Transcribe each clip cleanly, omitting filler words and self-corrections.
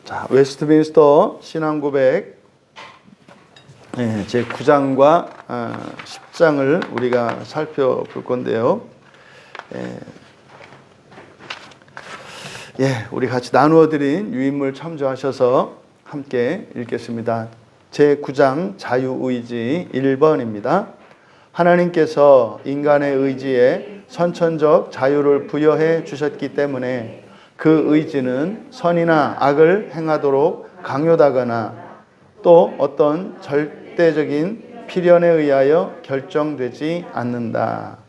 자, 웨스트민스터 신앙고백 제 9장과 10장을 우리가 살펴볼 건데요. 우리 같이 나누어 드린 유인물 참조하셔서 함께 읽겠습니다. 제 9장 자유의지 1번입니다. 하나님께서 인간의 의지에 선천적 자유를 부여해 주셨기 때문에 그 의지는 선이나 악을 행하도록 강요하거나 또 어떤 절대적인 필연에 의하여 결정되지 않는다.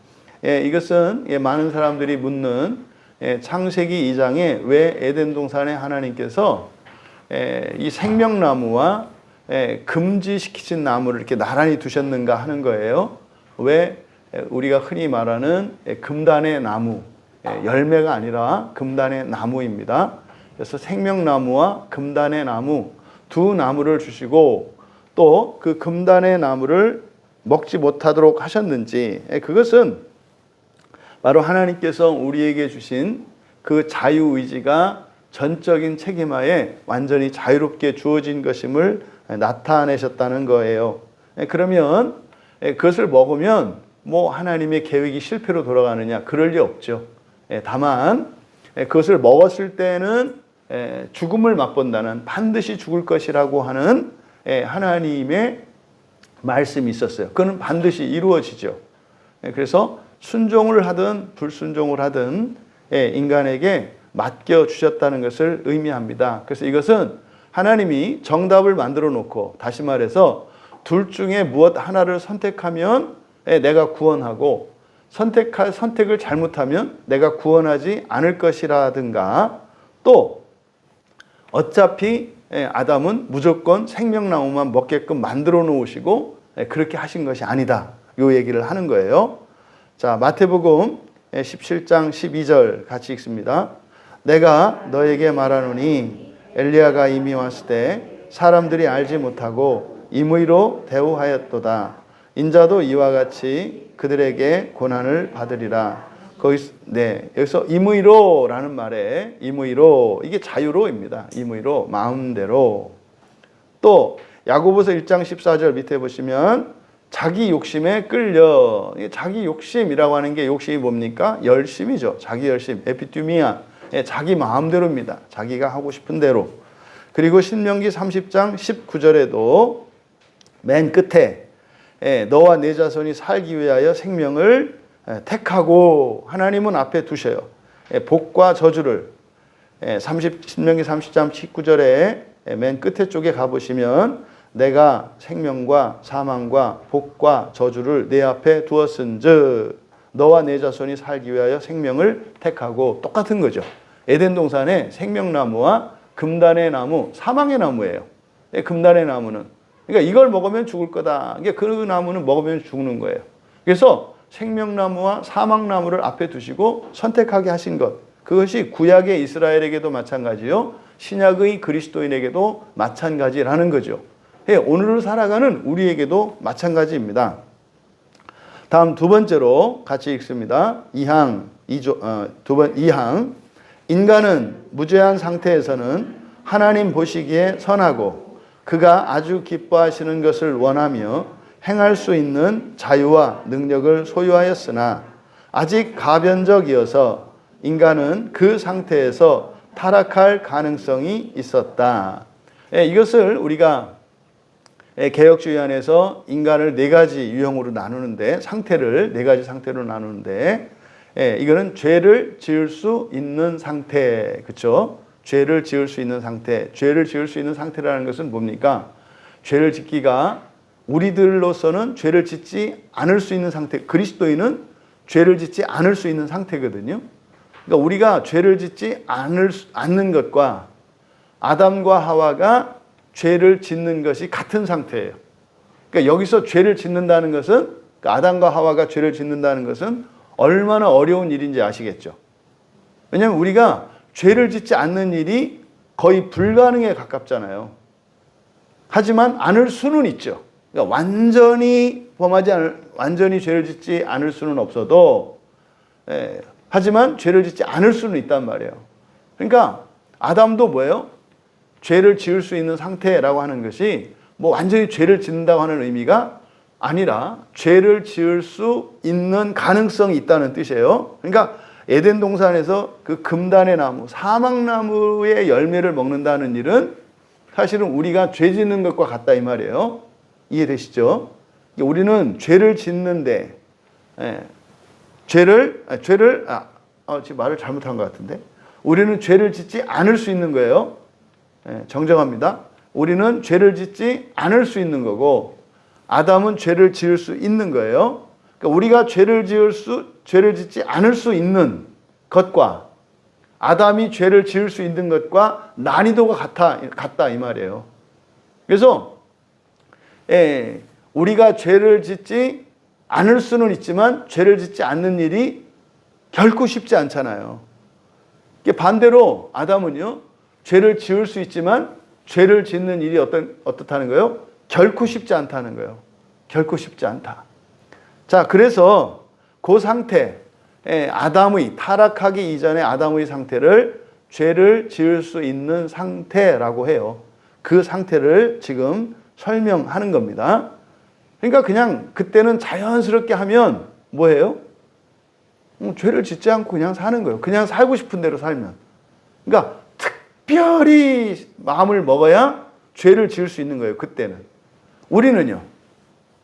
이것은 많은 사람들이 묻는 창세기 2장에 왜 에덴 동산에 하나님께서 이 생명나무와 금지시키신 나무를 이렇게 나란히 두셨는가 하는 거예요. 왜 우리가 흔히 말하는 금단의 나무, 열매가 아니라 금단의 나무입니다. 그래서 생명나무와 금단의 나무 두 나무를 주시고 또 그 금단의 나무를 먹지 못하도록 하셨는지, 그것은 바로 하나님께서 우리에게 주신 그 자유의지가 전적인 책임하에 완전히 자유롭게 주어진 것임을 나타내셨다는 거예요. 그러면 그것을 먹으면 하나님의 계획이 실패로 돌아가느냐? 그럴 리 없죠. 다만 그것을 먹었을 때는 죽음을 맛본다는, 반드시 죽을 것이라고 하는 하나님의 말씀이 있었어요. 그건 반드시 이루어지죠. 그래서 순종을 하든 불순종을 하든 인간에게 맡겨주셨다는 것을 의미합니다. 그래서 이것은 하나님이 정답을 만들어 놓고, 다시 말해서 둘 중에 무엇 하나를 선택하면 내가 구원하고 선택을 잘못하면 내가 구원하지 않을 것이라든가, 또 어차피 아담은 무조건 생명나무만 먹게끔 만들어 놓으시고 그렇게 하신 것이 아니다, 이 얘기를 하는 거예요. 자, 마태복음 17장 12절 같이 읽습니다. 내가 너에게 말하노니 엘리야가 이미 왔을 때 사람들이 알지 못하고 임의로 대우하였도다. 인자도 이와 같이 그들에게 고난을 받으리라. 여기서 임의로라는 말에 임의로, 이게 자유로입니다. 임의로, 마음대로. 또 야고보서 1장 14절 밑에 보시면 자기 욕심에 끌려. 자기 욕심이라고 하는 게, 욕심이 뭡니까? 열심이죠. 자기 열심, 에피투미아. 자기 마음대로입니다. 자기가 하고 싶은 대로. 그리고 신명기 30장 19절에도 맨 끝에 너와 내 자손이 살기 위하여 생명을 택하고, 하나님은 앞에 두셔요. 복과 저주를. 신명기 30장 19절에 맨 끝에 쪽에 가보시면 내가 생명과 사망과 복과 저주를 내 앞에 두었은즉 너와 내 자손이 살기 위하여 생명을 택하고, 똑같은 거죠. 에덴 동산의 생명나무와 금단의 나무, 사망의 나무예요. 금단의 나무는, 그러니까 이걸 먹으면 죽을 거다. 그 나무는 먹으면 죽는 거예요. 그래서 생명나무와 사망나무를 앞에 두시고 선택하게 하신 것, 그것이 구약의 이스라엘에게도 마찬가지요, 신약의 그리스도인에게도 마찬가지라는 거죠. 오늘을 살아가는 우리에게도 마찬가지입니다. 다음 두 번째로 같이 읽습니다. 2항, 2항. 인간은 무죄한 상태에서는 하나님 보시기에 선하고 그가 아주 기뻐하시는 것을 원하며 행할 수 있는 자유와 능력을 소유하였으나 아직 가변적이어서 인간은 그 상태에서 타락할 가능성이 있었다. 이것을 우리가 개혁주의 안에서 인간을 네 가지 유형으로 나누는데, 상태를 네 가지 상태로 나누는데, 이거는 죄를 지을 수 있는 상태, 그렇죠? 죄를 지을 수 있는 상태. 죄를 지을 수 있는 상태라는 것은 뭡니까? 죄를 짓기가, 우리들로서는 죄를 짓지 않을 수 있는 상태, 그리스도인은 죄를 짓지 않을 수 있는 상태거든요. 그러니까 우리가 죄를 짓지 않는 것과 아담과 하와가 죄를 짓는 것이 같은 상태예요. 그러니까 여기서 죄를 짓는다는 것은, 그러니까 아담과 하와가 죄를 짓는다는 것은 얼마나 어려운 일인지 아시겠죠? 왜냐하면 우리가 죄를 짓지 않는 일이 거의 불가능에 가깝잖아요. 하지만 않을 수는 있죠. 그러니까 완전히 죄를 짓지 않을 수는 없어도, 하지만 죄를 짓지 않을 수는 있단 말이에요. 그러니까 아담도 뭐예요? 죄를 지을 수 있는 상태라고 하는 것이 뭐 완전히 죄를 짓는다고 하는 의미가 아니라 죄를 지을 수 있는 가능성이 있다는 뜻이에요. 그러니까 에덴 동산에서 그 금단의 나무, 사막나무의 열매를 먹는다는 일은 사실은 우리가 죄 짓는 것과 같다 이 말이에요. 이해되시죠? 우리는 죄를 짓는데 지금 말을 잘못한 것 같은데 우리는 죄를 짓지 않을 수 있는 거예요. 정정합니다. 우리는 죄를 짓지 않을 수 있는 거고 아담은 죄를 지을 수 있는 거예요. 그러니까 우리가 죄를 짓지 않을 수 있는 것과 아담이 죄를 지을 수 있는 것과 난이도가 같다 이 말이에요. 그래서 우리가 죄를 짓지 않을 수는 있지만 죄를 짓지 않는 일이 결코 쉽지 않잖아요. 반대로 아담은요, 죄를 지을 수 있지만 죄를 짓는 일이 어떻다는 거예요? 결코 쉽지 않다는 거예요. 결코 쉽지 않다. 자, 그래서 그 상태, 타락하기 이전의 아담의 상태를 죄를 지을 수 있는 상태라고 해요. 그 상태를 지금 설명하는 겁니다. 그러니까 그냥 그때는 자연스럽게 하면 뭐예요? 죄를 짓지 않고 그냥 사는 거예요. 그냥 살고 싶은 대로 살면. 그러니까 특별히 마음을 먹어야 죄를 지을 수 있는 거예요. 그때는. 우리는요.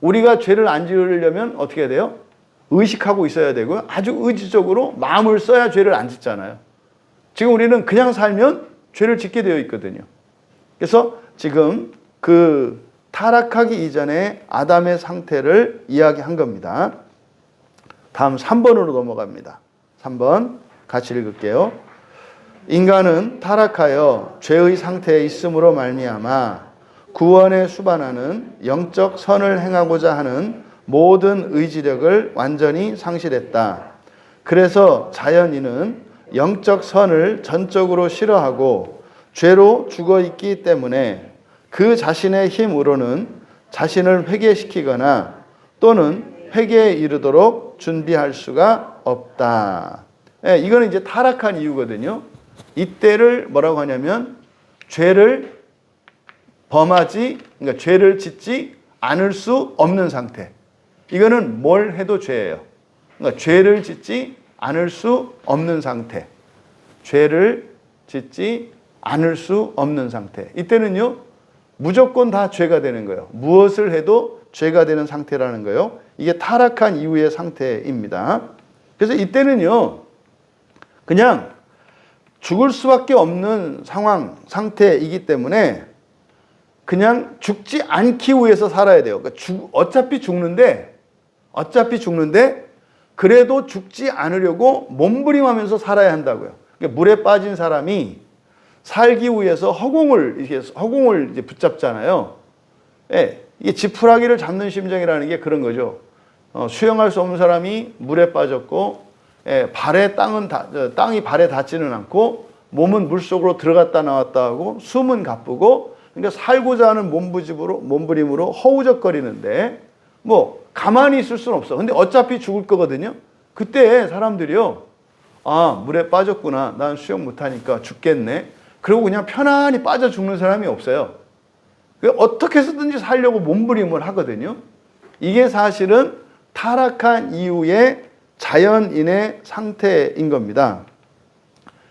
우리가 죄를 안 지으려면 어떻게 해야 돼요? 의식하고 있어야 되고요. 아주 의지적으로 마음을 써야 죄를 안 짓잖아요. 지금 우리는 그냥 살면 죄를 짓게 되어 있거든요. 그래서 지금 그 타락하기 이전에 아담의 상태를 이야기한 겁니다. 다음 3번으로 넘어갑니다. 3번 같이 읽을게요. 인간은 타락하여 죄의 상태에 있음으로 말미암아 구원에 수반하는 영적 선을 행하고자 하는 모든 의지력을 완전히 상실했다. 그래서 자연인은 영적 선을 전적으로 싫어하고 죄로 죽어있기 때문에 그 자신의 힘으로는 자신을 회개시키거나 또는 회개에 이르도록 준비할 수가 없다. 이거는 이제 타락한 이유거든요. 이때를 뭐라고 하냐면 죄를 그러니까 죄를 짓지 않을 수 없는 상태. 이거는 뭘 해도 죄예요. 그러니까 죄를 짓지 않을 수 없는 상태. 죄를 짓지 않을 수 없는 상태. 이때는요, 무조건 다 죄가 되는 거예요. 무엇을 해도 죄가 되는 상태라는 거예요. 이게 타락한 이후의 상태입니다. 그래서 이때는요, 그냥 죽을 수밖에 없는 상태이기 때문에 그냥 죽지 않기 위해서 살아야 돼요. 그러니까 어차피 죽는데 그래도 죽지 않으려고 몸부림하면서 살아야 한다고요. 그러니까 물에 빠진 사람이 살기 위해서 허공을 이제 붙잡잖아요. 이게 지푸라기를 잡는 심정이라는 게 그런 거죠. 수영할 수 없는 사람이 물에 빠졌고, 땅이 발에 닿지는 않고, 몸은 물 속으로 들어갔다 나왔다 하고, 숨은 가쁘고, 그러니까 살고자 하는 몸부림으로 허우적거리는데, 뭐, 가만히 있을 수는 없어. 근데 어차피 죽을 거거든요. 그때 사람들이요, 물에 빠졌구나. 난 수영 못하니까 죽겠네. 그리고 그냥 편안히 빠져 죽는 사람이 없어요. 어떻게 해서든지 살려고 몸부림을 하거든요. 이게 사실은 타락한 이후의 자연인의 상태인 겁니다.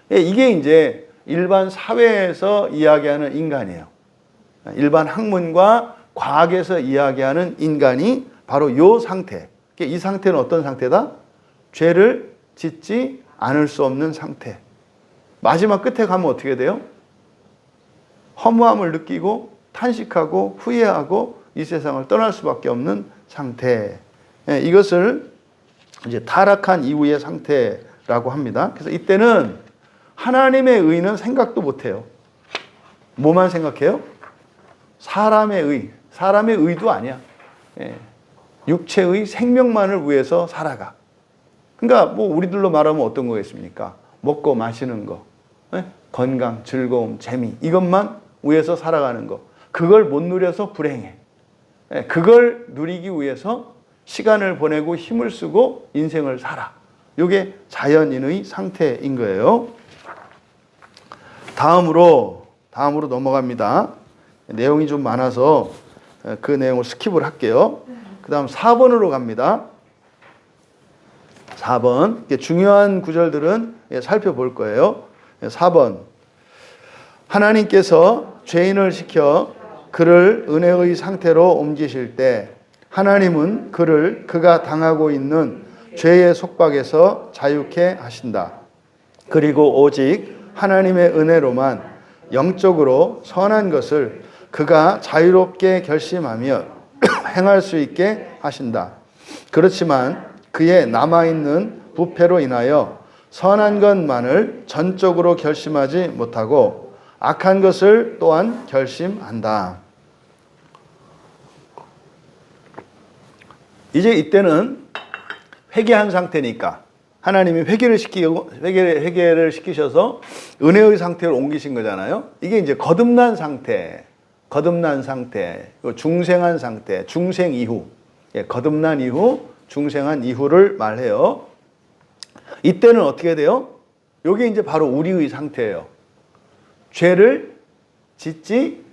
이게 이제 일반 사회에서 이야기하는 인간이에요. 일반 학문과 과학에서 이야기하는 인간이 바로 이 상태. 이 상태는 어떤 상태다? 죄를 짓지 않을 수 없는 상태. 마지막 끝에 가면 어떻게 돼요? 허무함을 느끼고 탄식하고 후회하고 이 세상을 떠날 수밖에 없는 상태. 이것을 이제 타락한 이후의 상태라고 합니다. 그래서 이때는 하나님의 의는 생각도 못해요. 뭐만 생각해요? 사람의 의도 아니야. 육체의 생명만을 위해서 살아가. 그러니까 뭐 우리들로 말하면 어떤 거겠습니까? 먹고 마시는 거, 건강, 즐거움, 재미 이것만 위해서 살아가는 거. 그걸 못 누려서 불행해. 그걸 누리기 위해서 시간을 보내고 힘을 쓰고 인생을 살아. 이게 자연인의 상태인 거예요. 다음으로 다음으로 넘어갑니다. 내용이 좀 많아서 그 내용을 스킵을 할게요. 그 다음 4번으로 갑니다. 4번. 중요한 구절들은 살펴볼 거예요. 4번. 하나님께서 죄인을 시켜 그를 은혜의 상태로 옮기실 때 하나님은 그를 그가 당하고 있는 죄의 속박에서 자유케 하신다. 그리고 오직 하나님의 은혜로만 영적으로 선한 것을 그가 자유롭게 결심하며 행할 수 있게 하신다. 그렇지만 그의 남아있는 부패로 인하여 선한 것만을 전적으로 결심하지 못하고 악한 것을 또한 결심한다. 이제 이때는 회개한 상태니까 하나님이 회개를 시키셔서 은혜의 상태로 옮기신 거잖아요. 이게 이제 거듭난 상태, 중생한 상태, 중생 이후, 거듭난 이후, 중생한 이후를 말해요. 이때는 어떻게 돼요? 이게 이제 바로 우리의 상태예요. 죄를 짓지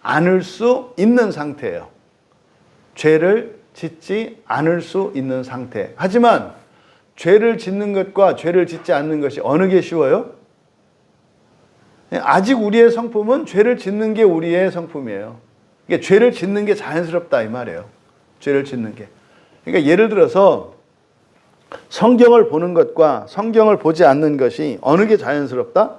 않을 수 있는 상태예요. 죄를 짓지 않을 수 있는 상태. 하지만 죄를 짓는 것과 죄를 짓지 않는 것이 어느 게 쉬워요? 아직 우리의 성품은 죄를 짓는 게 우리의 성품이에요. 그러니까 죄를 짓는 게 자연스럽다 이 말이에요. 죄를 짓는 게. 그러니까 예를 들어서 성경을 보는 것과 성경을 보지 않는 것이 어느 게 자연스럽다?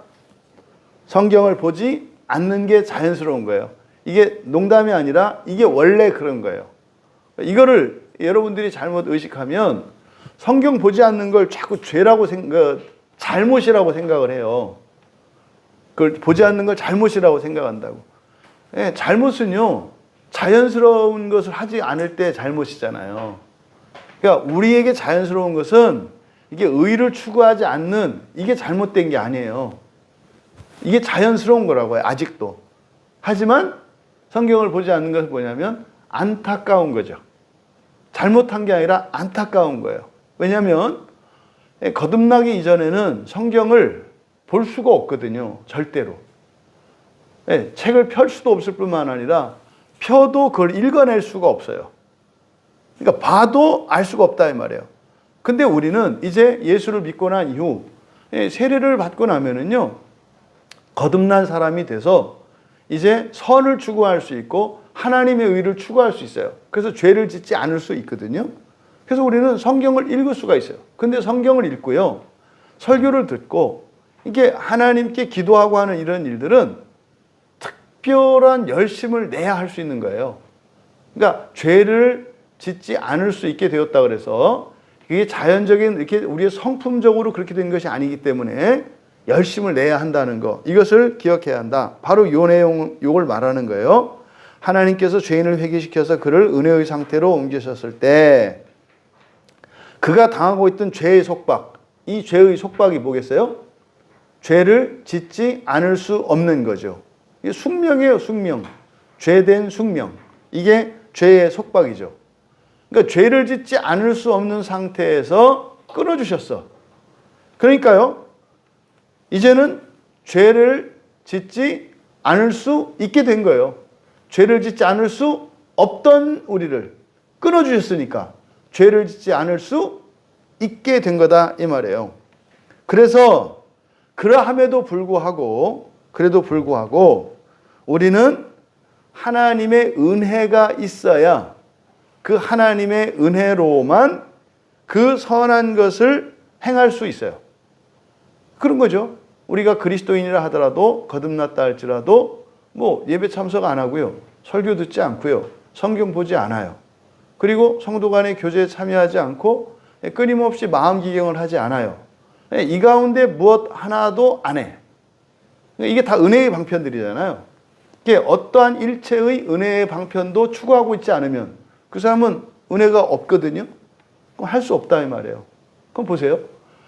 성경을 보지 않는 게 자연스러운 거예요. 이게 농담이 아니라 이게 원래 그런 거예요. 이거를 여러분들이 잘못 의식하면 성경 보지 않는 걸 자꾸 죄라고 잘못이라고 생각을 해요. 그걸 보지 않는 걸 잘못이라고 생각한다고. 잘못은요, 자연스러운 것을 하지 않을 때 잘못이잖아요. 그러니까 우리에게 자연스러운 것은 이게 의를 추구하지 않는 이게 잘못된 게 아니에요. 이게 자연스러운 거라고요, 아직도. 하지만 성경을 보지 않는 것은 뭐냐면 안타까운 거죠. 잘못한 게 아니라 안타까운 거예요. 왜냐하면 거듭나기 이전에는 성경을 볼 수가 없거든요. 절대로. 책을 펼 수도 없을 뿐만 아니라 펴도 그걸 읽어낼 수가 없어요. 그러니까 봐도 알 수가 없다 이 말이에요. 근데 우리는 이제 예수를 믿고 난 이후 세례를 받고 나면은요, 거듭난 사람이 돼서 이제 선을 추구할 수 있고 하나님의 의를 추구할 수 있어요. 그래서 죄를 짓지 않을 수 있거든요. 그래서 우리는 성경을 읽을 수가 있어요. 근데 성경을 읽고요, 설교를 듣고 이게 하나님께 기도하고 하는 이런 일들은 특별한 열심을 내야 할 수 있는 거예요. 그러니까 죄를 짓지 않을 수 있게 되었다 그래서 이게 자연적인 이렇게 우리의 성품적으로 그렇게 된 것이 아니기 때문에 열심을 내야 한다는 거, 이것을 기억해야 한다. 바로 이 내용, 이걸 말하는 거예요. 하나님께서 죄인을 회개시켜서 그를 은혜의 상태로 옮기셨을 때 그가 당하고 있던 죄의 속박, 이 죄의 속박이 뭐겠어요? 죄를 짓지 않을 수 없는 거죠. 이게 숙명이에요, 숙명. 죄된 숙명. 이게 죄의 속박이죠. 그러니까 죄를 짓지 않을 수 없는 상태에서 끊어주셨어. 그러니까요, 이제는 죄를 짓지 않을 수 있게 된 거예요. 죄를 짓지 않을 수 없던 우리를 끊어주셨으니까 죄를 짓지 않을 수 있게 된 거다 이 말이에요. 그래서 그러함에도 불구하고 우리는 하나님의 은혜가 있어야 그 하나님의 은혜로만 그 선한 것을 행할 수 있어요. 그런 거죠. 우리가 그리스도인이라 하더라도 거듭났다 할지라도 뭐 예배 참석 안 하고요, 설교 듣지 않고요, 성경 보지 않아요. 그리고 성도 간의 교제에 참여하지 않고 끊임없이 마음 기경을 하지 않아요. 이 가운데 무엇 하나도 안 해. 이게 다 은혜의 방편들이잖아요. 이게 어떠한 일체의 은혜의 방편도 추구하고 있지 않으면 그 사람은 은혜가 없거든요. 그럼 할 수 없다 이 말이에요. 그럼 보세요.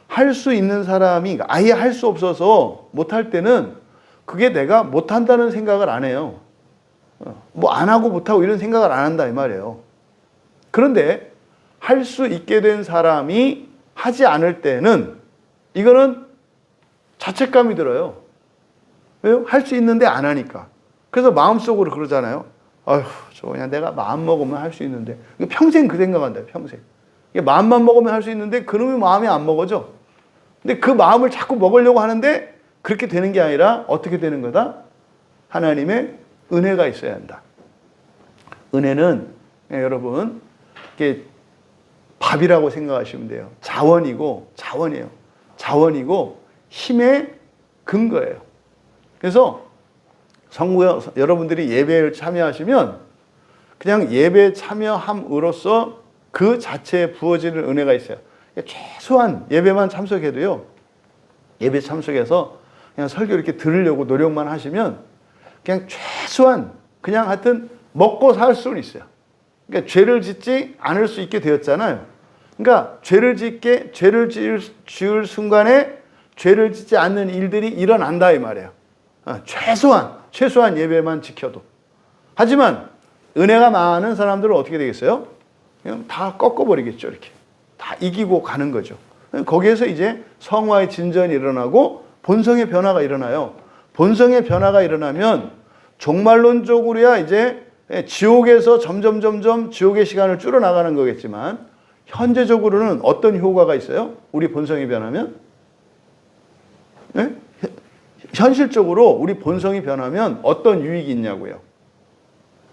할 수 있는 사람이 아예 할 수 없어서 못할 때는 그게 내가 못한다는 생각을 안 해요. 뭐 안 하고 못하고 이런 생각을 안 한다 이 말이에요. 그런데 할 수 있게 된 사람이 하지 않을 때는 이거는 자책감이 들어요. 왜요? 할 수 있는데 안 하니까. 그래서 마음속으로 그러잖아요. 아휴, 저 그냥 내가 마음 먹으면 할 수 있는데. 평생 그 생각한다, 평생. 마음만 먹으면 할 수 있는데 그놈의 마음이 안 먹어져. 근데 그 마음을 자꾸 먹으려고 하는데 그렇게 되는 게 아니라 어떻게 되는 거다? 하나님의 은혜가 있어야 한다. 은혜는 여러분 이게 밥이라고 생각하시면 돼요. 자원이에요. 자원이고 힘의 근거예요. 그래서 여러분들이 예배를 참여하시면 그냥 예배 참여함으로써 그 자체에 부어지는 은혜가 있어요. 최소한 예배만 참석해도요. 예배 참석해서 그냥 설교 이렇게 들으려고 노력만 하시면 그냥 최소한 그냥 하여튼 먹고 살 수는 있어요. 그러니까 죄를 짓지 않을 수 있게 되었잖아요. 그러니까 죄를 지을 순간에 죄를 짓지 않는 일들이 일어난다 이 말이에요. 최소한 예배만 지켜도. 하지만 은혜가 많은 사람들은 어떻게 되겠어요? 그냥 다 꺾어버리겠죠. 이렇게 다 이기고 가는 거죠. 거기에서 이제 성화의 진전이 일어나고 본성의 변화가 일어나요. 본성의 변화가 일어나면 종말론적으로야 이제 지옥에서 점점 지옥의 시간을 줄여나가는 거겠지만 현재적으로는 어떤 효과가 있어요? 우리 본성이 변하면? 네? 현실적으로 우리 본성이 변하면 어떤 유익이 있냐고요?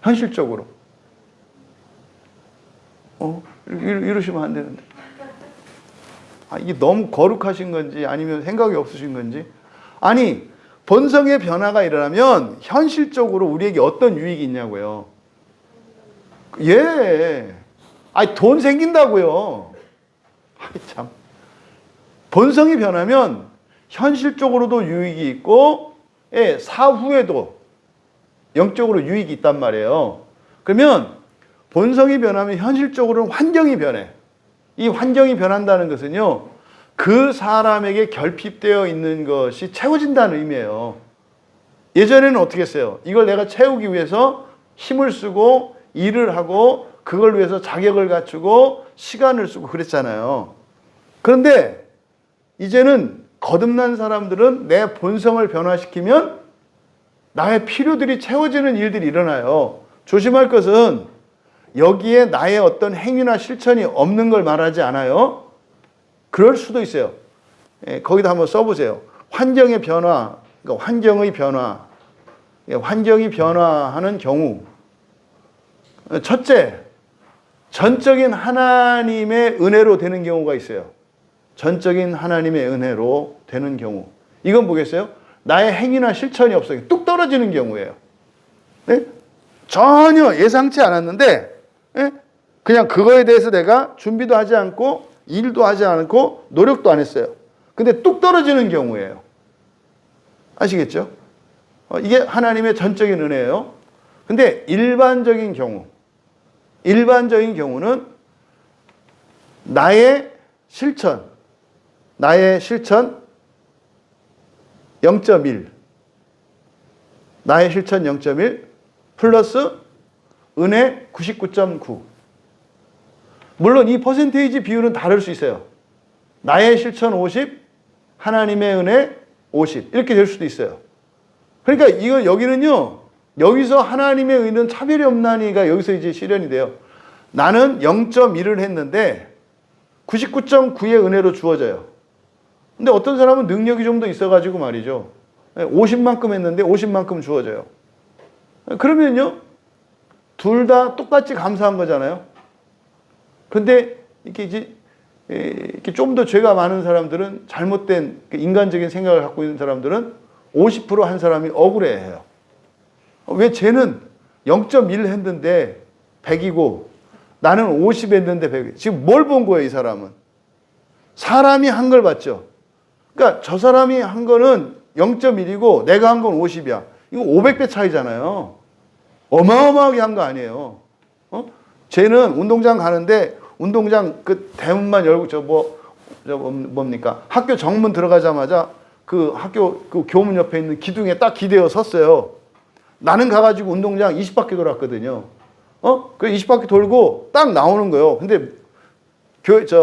현실적으로. 이러시면 안 되는데. 이게 너무 거룩하신 건지 아니면 생각이 없으신 건지. 아니, 본성의 변화가 일어나면 현실적으로 우리에게 어떤 유익이 있냐고요? 예. 돈 생긴다고요. 참. 본성이 변하면 현실적으로도 유익이 있고, 사후에도 영적으로 유익이 있단 말이에요. 그러면 본성이 변하면 현실적으로는 환경이 변해. 이 환경이 변한다는 것은요, 그 사람에게 결핍되어 있는 것이 채워진다는 의미예요. 예전에는 어떻게 했어요? 이걸 내가 채우기 위해서 힘을 쓰고 일을 하고 그걸 위해서 자격을 갖추고 시간을 쓰고 그랬잖아요. 그런데 이제는 거듭난 사람들은 내 본성을 변화시키면 나의 필요들이 채워지는 일들이 일어나요. 조심할 것은 여기에 나의 어떤 행위나 실천이 없는 걸 말하지 않아요. 그럴 수도 있어요. 거기다 한번 써보세요. 환경의 변화, 그러니까 환경의 변화. 환경이 변화하는 경우. 첫째, 전적인 하나님의 은혜로 되는 경우가 있어요. 전적인 하나님의 은혜로 되는 경우. 이건 뭐겠어요? 나의 행위나 실천이 없어요. 뚝 떨어지는 경우예요. 네? 전혀 예상치 않았는데 그냥 그거에 대해서 내가 준비도 하지 않고 일도 하지 않고 노력도 안 했어요. 근데 뚝 떨어지는 경우예요. 아시겠죠? 이게 하나님의 전적인 은혜예요. 근데 일반적인 경우는 나의 실천 0.1 나의 실천 0.1 플러스 은혜 99.9. 물론 이 퍼센테이지 비율은 다를 수 있어요. 나의 실천 50, 하나님의 은혜 50 이렇게 될 수도 있어요. 그러니까 이거 여기는요. 여기서 하나님의 은혜는 차별이 없나니가 여기서 이제 실현이 돼요. 나는 0.1을 했는데 99.9의 은혜로 주어져요. 근데 어떤 사람은 능력이 좀 더 있어가지고 말이죠. 50만큼 했는데 50만큼 주어져요. 그러면요. 둘 다 똑같이 감사한 거잖아요. 근데 이렇게 좀 더 죄가 많은 사람들은 잘못된 인간적인 생각을 갖고 있는 사람들은 50% 한 사람이 억울해해요. 왜 쟤는 0.1 했는데 100이고 나는 50 했는데 100. 지금 뭘 본 거예요, 이 사람은? 사람이 한 걸 봤죠. 그러니까 저 사람이 한 거는 0.1이고 내가 한 건 50이야. 이거 500배 차이잖아요. 어마어마하게 한 거 아니에요. 쟤는 운동장 가는데 운동장 그 대문만 열고 뭡니까? 학교 정문 들어가자마자 그 학교 그 교문 옆에 있는 기둥에 딱 기대어 섰어요. 나는 가가지고 운동장 20바퀴 돌았거든요. 그 20바퀴 돌고 딱 나오는 거예요. 근데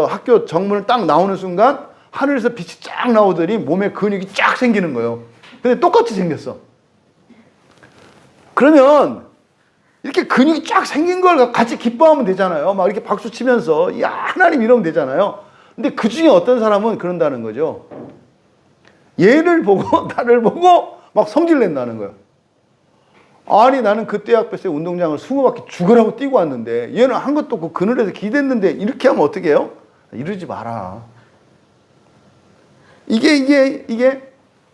학교 정문을 딱 나오는 순간 하늘에서 빛이 쫙 나오더니 몸에 근육이 쫙 생기는 거예요. 근데 똑같이 생겼어. 그러면 이렇게 근육이 쫙 생긴 걸 같이 기뻐하면 되잖아요. 막 이렇게 박수 치면서 야 하나님 이러면 되잖아요. 근데 그 중에 어떤 사람은 그런다는 거죠. 얘를 보고 나를 보고 막 성질 낸다는 거예요. 아니 나는 그때 앞에서 운동장을 20바퀴 죽으라고 뛰고 왔는데 얘는 한 것도 없고 그늘에서 기댔는데 이렇게 하면 어떻게 해요? 이러지 마라. 이게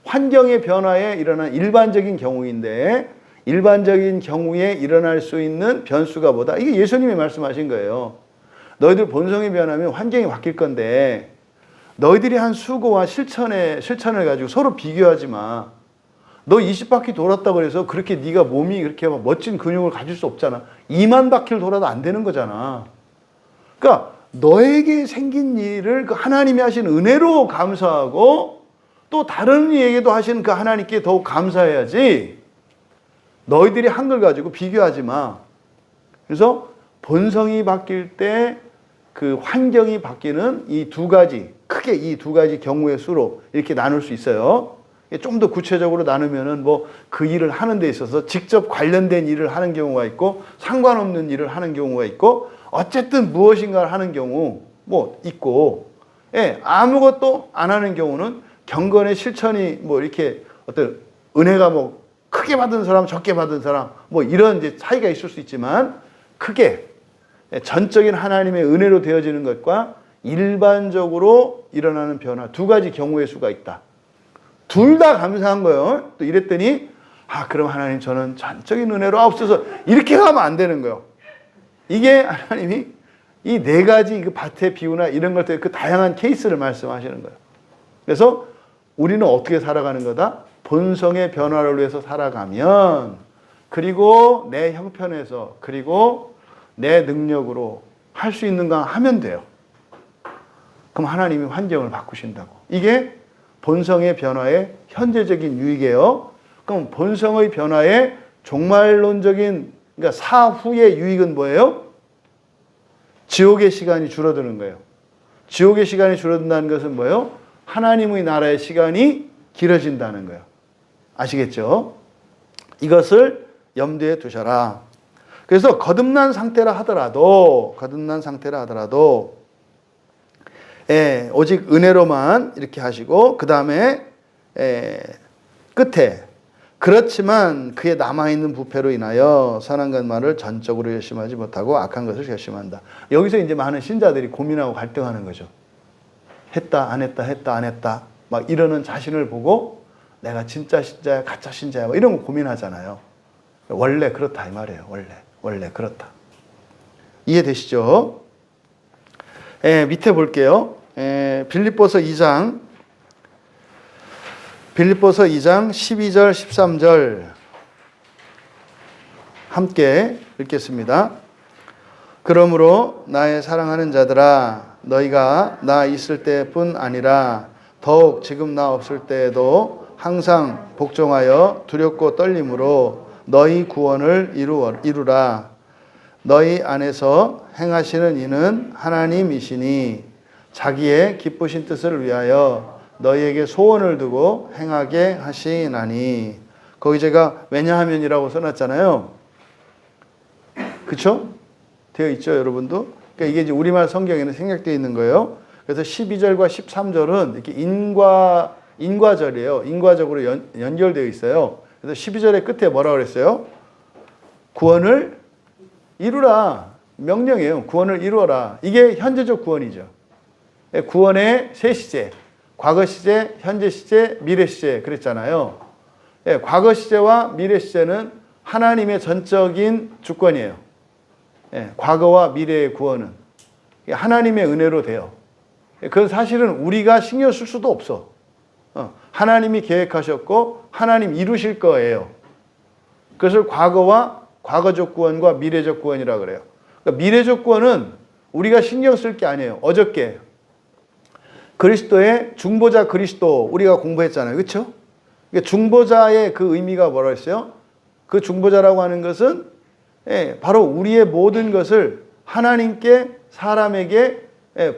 환경의 변화에 일어난 일반적인 경우인데 일반적인 경우에 일어날 수 있는 변수가 뭐다? 이게 예수님이 말씀하신 거예요. 너희들 본성이 변하면 환경이 바뀔 건데 너희들이 한 수고와 실천을 가지고 서로 비교하지 마. 너 20바퀴 돌았다고 해서 그렇게 네가 몸이 그렇게 막 멋진 근육을 가질 수 없잖아. 2만 바퀴를 돌아도 안 되는 거잖아. 그러니까 너에게 생긴 일을 그 하나님이 하신 은혜로 감사하고 또 다른 이에게도 하시는 그 하나님께 더욱 감사해야지 너희들이 한 걸 가지고 비교하지 마. 그래서 본성이 바뀔 때 그 환경이 바뀌는 이 두 가지, 크게 이 두 가지 경우의 수로 이렇게 나눌 수 있어요. 좀 더 구체적으로 나누면은 뭐 그 일을 하는 데 있어서 직접 관련된 일을 하는 경우가 있고 상관없는 일을 하는 경우가 있고 어쨌든 무엇인가를 하는 경우 뭐 있고, 예, 아무것도 안 하는 경우는 경건의 실천이 뭐 이렇게 어떤 은혜가 뭐 크게 받은 사람, 적게 받은 사람 뭐 이런 이제 차이가 있을 수 있지만 크게 전적인 하나님의 은혜로 되어지는 것과 일반적으로 일어나는 변화 두 가지 경우의 수가 있다. 둘 다 감사한 거예요. 또 이랬더니 그럼 하나님 저는 전적인 은혜로 없어서 이렇게 가면 안 되는 거예요. 이게 하나님이 이 네 가지 그 밭의 비유나 이런 것들 그 다양한 케이스를 말씀하시는 거예요. 그래서 우리는 어떻게 살아가는 거다? 본성의 변화를 위해서 살아가면 그리고 내 형편에서 그리고 내 능력으로 할 수 있는 거 하면 돼요. 그럼 하나님이 환경을 바꾸신다고. 이게 본성의 변화의 현재적인 유익이에요. 그럼 본성의 변화의 종말론적인 그러니까 사후의 유익은 뭐예요? 지옥의 시간이 줄어드는 거예요. 지옥의 시간이 줄어든다는 것은 뭐예요? 하나님의 나라의 시간이 길어진다는 거예요. 아시겠죠? 이것을 염두에 두셔라. 그래서 거듭난 상태라 하더라도 오직 은혜로만 이렇게 하시고 그 다음에 끝에 그렇지만 그의 남아있는 부패로 인하여 선한 것만을 전적으로 열심하지 못하고 악한 것을 결심한다. 여기서 이제 많은 신자들이 고민하고 갈등하는 거죠. 했다 안 했다 했다 안 했다 막 이러는 자신을 보고 내가 진짜 신자야 가짜 신자야 막 이런 거 고민하잖아요. 원래 그렇다 이 말이에요. 원래 그렇다. 이해되시죠? 밑에 볼게요. 빌립보서 2장 12절 13절 함께 읽겠습니다. 그러므로 나의 사랑하는 자들아 너희가 나 있을 때뿐 아니라 더욱 지금 나 없을 때에도 항상 복종하여 두렵고 떨림으로 너희 구원을 이루라. 너희 안에서 행하시는 이는 하나님이시니 자기의 기쁘신 뜻을 위하여 너희에게 소원을 두고 행하게 하시나니. 거기 제가 왜냐하면이라고 써놨잖아요. 그쵸? 되어 있죠, 여러분도? 그러니까 이게 이제 우리말 성경에는 생략되어 있는 거예요. 그래서 12절과 13절은 이렇게 인과절이에요. 인과적으로 연결되어 있어요. 그래서 12절의 끝에 뭐라고 그랬어요? 구원을 이루라. 명령이에요. 구원을 이루어라. 이게 현재적 구원이죠. 구원의 세 시제. 과거 시제, 현재 시제, 미래 시제 그랬잖아요. 과거 시제와 미래 시제는 하나님의 전적인 주권이에요. 과거와 미래의 구원은 하나님의 은혜로 돼요. 그건 사실은 우리가 신경 쓸 수도 없어. 하나님이 계획하셨고 하나님 이루실 거예요. 그것을 과거적 구원과 미래적 구원이라고 그래요. 그러니까 미래적 구원은 우리가 신경 쓸 게 아니에요. 어저께 그리스도의 중보자 그리스도 우리가 공부했잖아요. 그렇죠? 중보자의 그 의미가 뭐라고 했어요? 그 중보자라고 하는 것은 바로 우리의 모든 것을 하나님께 사람에게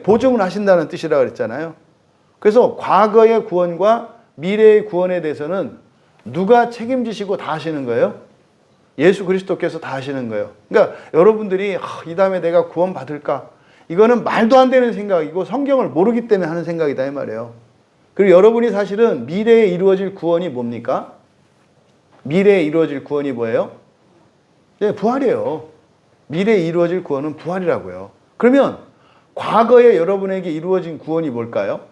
보증을 하신다는 뜻이라고 그랬잖아요. 그래서 과거의 구원과 미래의 구원에 대해서는 누가 책임지시고 다 하시는 거예요? 예수 그리스도께서 다 하시는 거예요. 그러니까 여러분들이 이 다음에 내가 구원 받을까? 이거는 말도 안 되는 생각이고 성경을 모르기 때문에 하는 생각이다 이 말이에요. 그리고 여러분이 사실은 미래에 이루어질 구원이 뭡니까? 미래에 이루어질 구원이 뭐예요? 네, 부활이에요. 미래에 이루어질 구원은 부활이라고요. 그러면 과거에 여러분에게 이루어진 구원이 뭘까요?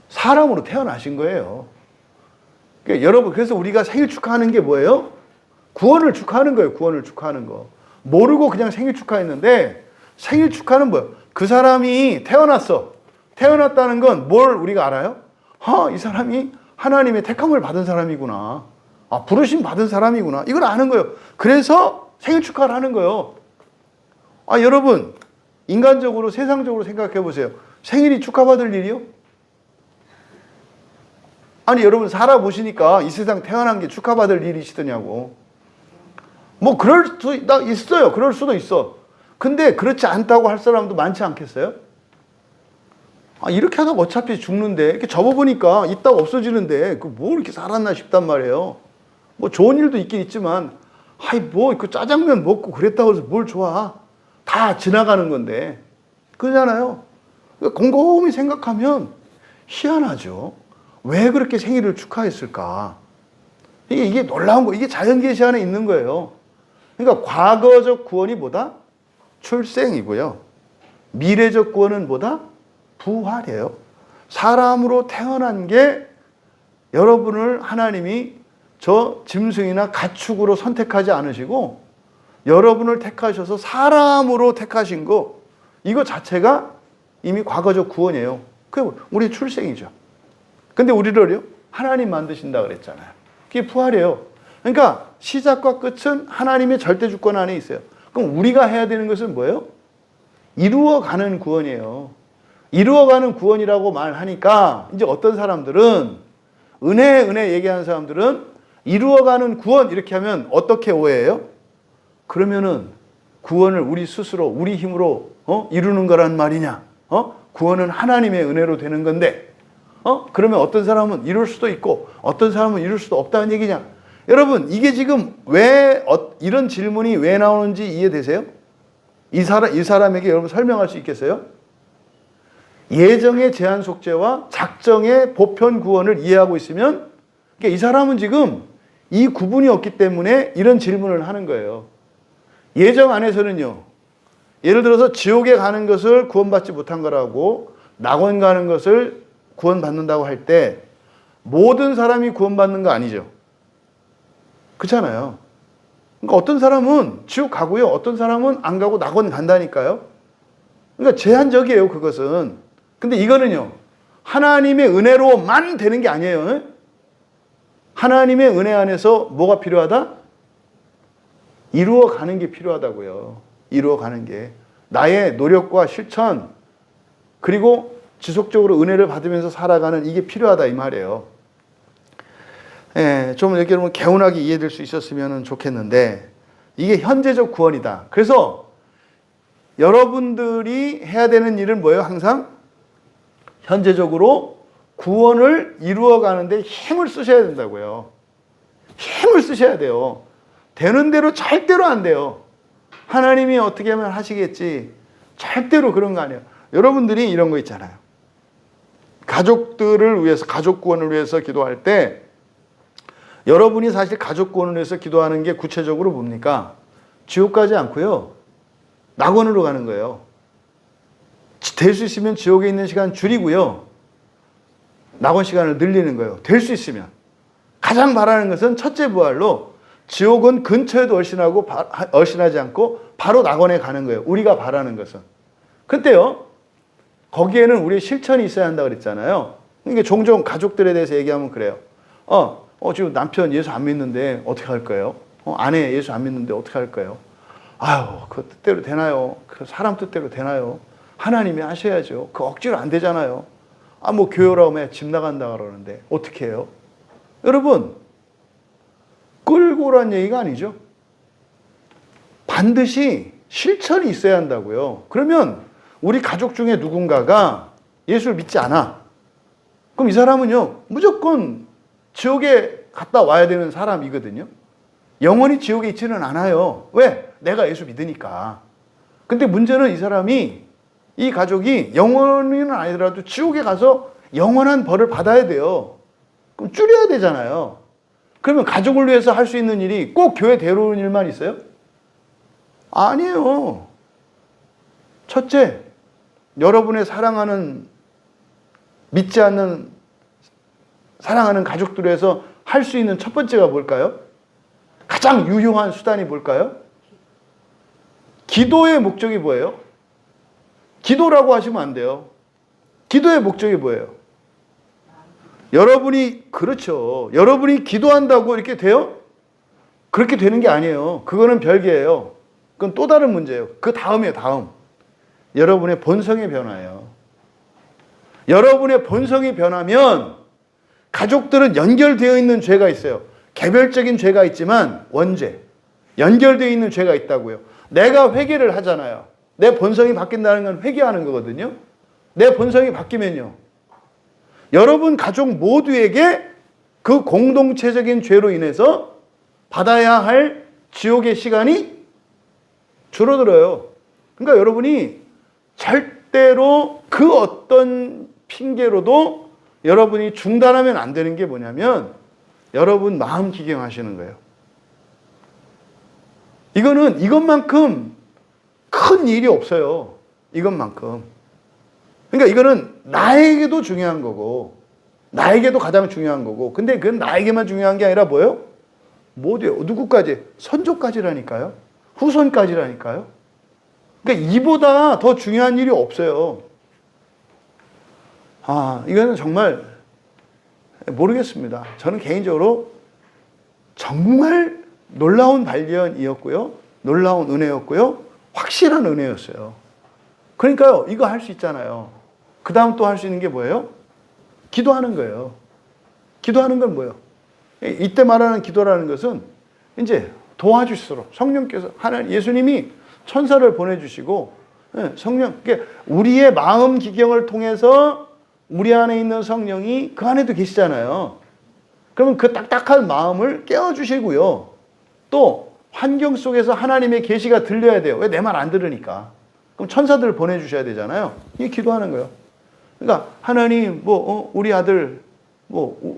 사람으로 태어나신 거예요. 그러니까 여러분, 그래서 우리가 생일 축하하는 게 뭐예요? 구원을 축하하는 거예요. 구원을 축하하는 거. 모르고 그냥 생일 축하했는데 생일 축하는 뭐예요? 그 사람이 태어났어. 태어났다는 건 뭘 우리가 알아요? 이 사람이 하나님의 택함을 받은 사람이구나. 부르심 받은 사람이구나. 이걸 아는 거예요. 그래서 생일 축하를 하는 거예요. 여러분, 인간적으로, 세상적으로 생각해 보세요. 생일이 축하받을 일이요? 아니, 여러분, 살아보시니까 이 세상 태어난 게 축하받을 일이시더냐고. 뭐, 그럴 수도 있어요. 그럴 수도 있어. 근데 그렇지 않다고 할 사람도 많지 않겠어요? 이렇게 하다가 어차피 죽는데, 이렇게 접어보니까 있다가 없어지는데, 뭐 이렇게 살았나 싶단 말이에요. 뭐 좋은 일도 있긴 있지만, 그 짜장면 먹고 그랬다고 해서 뭘 좋아. 다 지나가는 건데. 그러잖아요. 곰곰이 생각하면 희한하죠. 왜 그렇게 생일을 축하했을까? 이게 놀라운 거, 이게 자연계시 안에 있는 거예요. 그러니까 과거적 구원이 뭐다? 출생이고요. 미래적 구원은 뭐다? 부활이에요. 사람으로 태어난 게 여러분을 하나님이 저 짐승이나 가축으로 선택하지 않으시고 여러분을 택하셔서 사람으로 택하신 거, 이거 자체가 이미 과거적 구원이에요. 그게 우리 출생이죠. 근데 우리를요, 하나님 만드신다 그랬잖아요. 그게 부활이에요. 그러니까 시작과 끝은 하나님의 절대 주권 안에 있어요. 그럼 우리가 해야 되는 것은 뭐예요? 이루어가는 구원이에요. 이루어가는 구원이라고 말하니까 이제 어떤 사람들은 은혜 얘기하는 사람들은 이루어가는 구원 이렇게 하면 어떻게 오해해요? 그러면은 구원을 우리 스스로 우리 힘으로 이루는 거란 말이냐? 구원은 하나님의 은혜로 되는 건데 그러면 어떤 사람은 이룰 수도 있고 어떤 사람은 이룰 수도 없다는 얘기냐? 여러분, 이게 지금 왜 이런 질문이 왜 나오는지 이해되세요? 이 사람에게 여러분 설명할 수 있겠어요? 예정의 제한 속죄와 작정의 보편 구원을 이해하고 있으면, 그러니까 이 사람은 지금 이 구분이 없기 때문에 이런 질문을 하는 거예요. 예정 안에서는요, 예를 들어서 지옥에 가는 것을 구원받지 못한 거라고 낙원 가는 것을 구원받는다고 할 때 모든 사람이 구원받는 거 아니죠. 그렇잖아요. 그러니까 어떤 사람은 지옥 가고요, 어떤 사람은 안 가고 낙원 간다니까요. 그러니까 제한적이에요, 그것은. 근데 이거는요, 하나님의 은혜로만 되는 게 아니에요. 하나님의 은혜 안에서 뭐가 필요하다? 이루어가는 게 필요하다고요. 이루어가는 게. 나의 노력과 실천, 그리고 지속적으로 은혜를 받으면서 살아가는 이게 필요하다 이 말이에요. 좀 이렇게 여러분 개운하게 이해될 수 있었으면 좋겠는데, 이게 현재적 구원이다. 그래서 여러분들이 해야 되는 일은 뭐예요? 항상 현재적으로 구원을 이루어가는데 힘을 쓰셔야 된다고요. 힘을 쓰셔야 돼요. 되는 대로 절대로 안 돼요. 하나님이 어떻게 하면 하시겠지. 절대로 그런 거 아니에요. 여러분들이 이런 거 있잖아요. 가족들을 위해서, 가족 구원을 위해서 기도할 때 여러분이 사실 가족 구원을 위해서 기도하는 게 구체적으로 뭡니까? 지옥 가지 않고요, 낙원으로 가는 거예요. 될 수 있으면 지옥에 있는 시간 줄이고요, 낙원 시간을 늘리는 거예요. 될 수 있으면. 가장 바라는 것은 첫째 부활로 지옥은 근처에도 얼씬하지 않고 바로 낙원에 가는 거예요. 우리가 바라는 것은. 근데요, 거기에는 우리의 실천이 있어야 한다고 그랬잖아요. 그러니까 종종 가족들에 대해서 얘기하면 그래요. 지금 남편 예수 안 믿는데 어떻게 할 거예요? 아내 예수 안 믿는데 어떻게 할 거예요? 그 뜻대로 되나요? 그 사람 뜻대로 되나요? 하나님이 하셔야죠. 그 억지로 안 되잖아요. 뭐 교회라고 하면 집 나간다 그러는데 어떻게 해요? 여러분, 끌고 오란 얘기가 아니죠. 반드시 실천이 있어야 한다고요. 그러면 우리 가족 중에 누군가가 예수를 믿지 않아. 그럼 이 사람은요, 무조건 지옥에 갔다 와야 되는 사람이거든요. 영원히 지옥에 있지는 않아요. 왜? 내가 예수 믿으니까. 근데 문제는 이 사람이, 이 가족이 영원히는 아니더라도 지옥에 가서 영원한 벌을 받아야 돼요. 그럼 줄여야 되잖아요. 그러면 가족을 위해서 할 수 있는 일이 꼭 교회 데려오는 일만 있어요? 아니에요. 첫째, 여러분의 사랑하는, 믿지 않는, 사랑하는 가족들에서 할 수 있는 첫 번째가 뭘까요? 가장 유효한 수단이 뭘까요? 기도의 목적이 뭐예요? 기도라고 하시면 안 돼요. 기도의 목적이 뭐예요? 여러분이, 그렇죠. 여러분이 기도한다고 이렇게 돼요? 그렇게 되는 게 아니에요. 그거는 별개예요. 그건 또 다른 문제예요. 그 다음이에요, 다음. 여러분의 본성의 변화예요. 여러분의 본성이 변하면 가족들은 연결되어 있는 죄가 있어요. 개별적인 죄가 있지만 원죄, 연결되어 있는 죄가 있다고요. 내가 회개를 하잖아요. 내 본성이 바뀐다는 건 회개하는 거거든요. 내 본성이 바뀌면요, 여러분 가족 모두에게 그 공동체적인 죄로 인해서 받아야 할 지옥의 시간이 줄어들어요. 그러니까 여러분이 절대로 그 어떤 핑계로도 여러분이 중단하면 안 되는 게 뭐냐면 여러분 마음 기경하시는 거예요. 이거는 이것만큼 큰 일이 없어요. 이것만큼. 그러니까 이거는 나에게도 중요한 거고 나에게도 가장 중요한 거고, 근데 그건 나에게만 중요한 게 아니라 뭐예요? 뭐예요? 누구까지? 선조까지라니까요. 후손까지라니까요. 그러니까 이보다 더 중요한 일이 없어요. 이거는 정말 모르겠습니다. 저는 개인적으로 정말 놀라운 발견이었고요. 놀라운 은혜였고요. 확실한 은혜였어요. 그러니까요, 이거 할 수 있잖아요. 그 다음 또 할 수 있는 게 뭐예요? 기도하는 거예요. 기도하는 건 뭐예요? 이때 말하는 기도라는 것은 이제 도와주시도록 성령께서, 하나님, 예수님이 천사를 보내주시고, 성령, 그러니까 우리의 마음 기경을 통해서 우리 안에 있는 성령이 그 안에도 계시잖아요. 그러면 그 딱딱한 마음을 깨워주시고요. 또 환경 속에서 하나님의 계시가 들려야 돼요. 왜? 내 말 안 들으니까. 그럼 천사들을 보내주셔야 되잖아요. 이게 기도하는 거예요. 그러니까 하나님, 우리 아들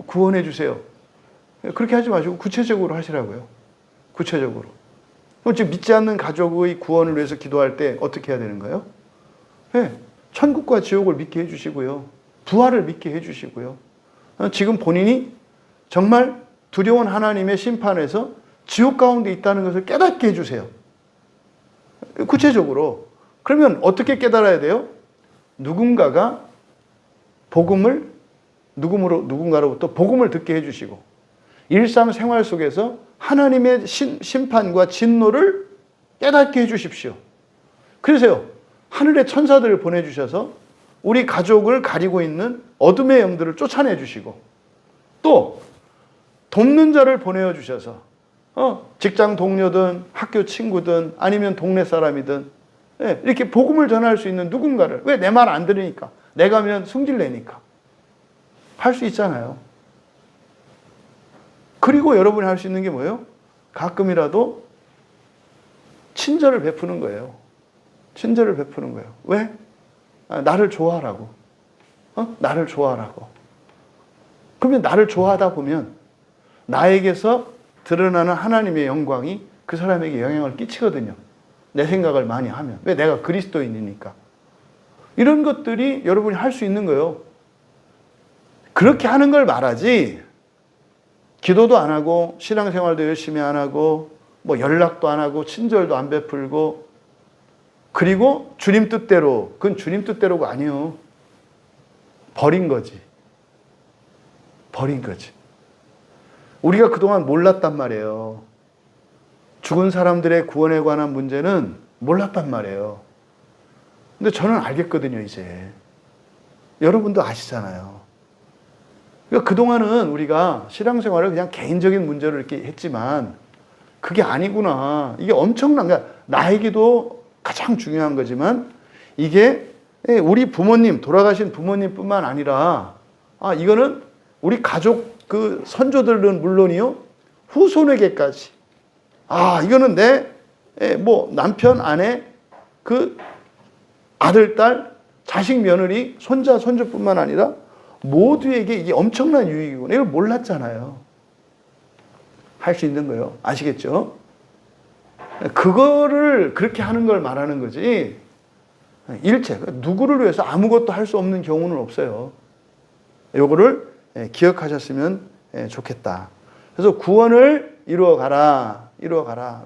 구원해 주세요. 그렇게 하지 마시고 구체적으로 하시라고요. 구체적으로. 그럼 지금 믿지 않는 가족의 구원을 위해서 기도할 때 어떻게 해야 되는 거예요? 천국과 지옥을 믿게 해주시고요. 부활을 믿게 해주시고요. 지금 본인이 정말 두려운 하나님의 심판에서 지옥 가운데 있다는 것을 깨닫게 해주세요. 구체적으로. 그러면 어떻게 깨달아야 돼요? 누군가가 누군가로부터 복음을 듣게 해주시고, 일상생활 속에서 하나님의 심판과 진노를 깨닫게 해주십시오. 그래서요, 하늘의 천사들을 보내주셔서 우리 가족을 가리고 있는 어둠의 영들을 쫓아내 주시고, 또 돕는 자를 보내어 주셔서 직장 동료든 학교 친구든 아니면 동네 사람이든 이렇게 복음을 전할 수 있는 누군가를, 왜? 내 말 안 들으니까, 내가 하면 승질내니까 할 수 있잖아요. 그리고 여러분이 할 수 있는 게 뭐예요? 가끔이라도 친절을 베푸는 거예요. 친절을 베푸는 거예요. 왜? 나를 좋아하라고. 나를 좋아하라고. 그러면 나를 좋아하다 보면 나에게서 드러나는 하나님의 영광이 그 사람에게 영향을 끼치거든요. 내 생각을 많이 하면. 왜? 내가 그리스도인이니까. 이런 것들이 여러분이 할 수 있는 거예요. 그렇게 하는 걸 말하지, 기도도 안 하고 신앙생활도 열심히 안 하고 연락도 안 하고 친절도 안 베풀고, 그리고 주님 뜻대로, 그건 주님 뜻대로가 아니에요. 버린 거지. 버린 거지. 우리가 그동안 몰랐단 말이에요. 죽은 사람들의 구원에 관한 문제는 몰랐단 말이에요. 근데 저는 알겠거든요, 이제. 여러분도 아시잖아요. 그러니까 그동안은 우리가 신앙생활을 그냥 개인적인 문제로 이렇게 했지만 그게 아니구나. 이게 엄청난, 그러니까 나에게도 가장 중요한 거지만 이게 우리 부모님, 돌아가신 부모님뿐만 아니라 이거는 우리 가족 그 선조들은 물론이요, 후손에게까지. 이거는 내 뭐 남편, 아내, 그 아들, 딸, 자식, 며느리, 손자, 손주뿐만 아니라 모두에게 이게 엄청난 유익이구나. 이걸 몰랐잖아요. 할 수 있는 거예요. 아시겠죠? 그거를 그렇게 하는 걸 말하는 거지. 일체 누구를 위해서 아무것도 할 수 없는 경우는 없어요. 요거를 기억하셨으면 좋겠다. 그래서 구원을 이루어가라.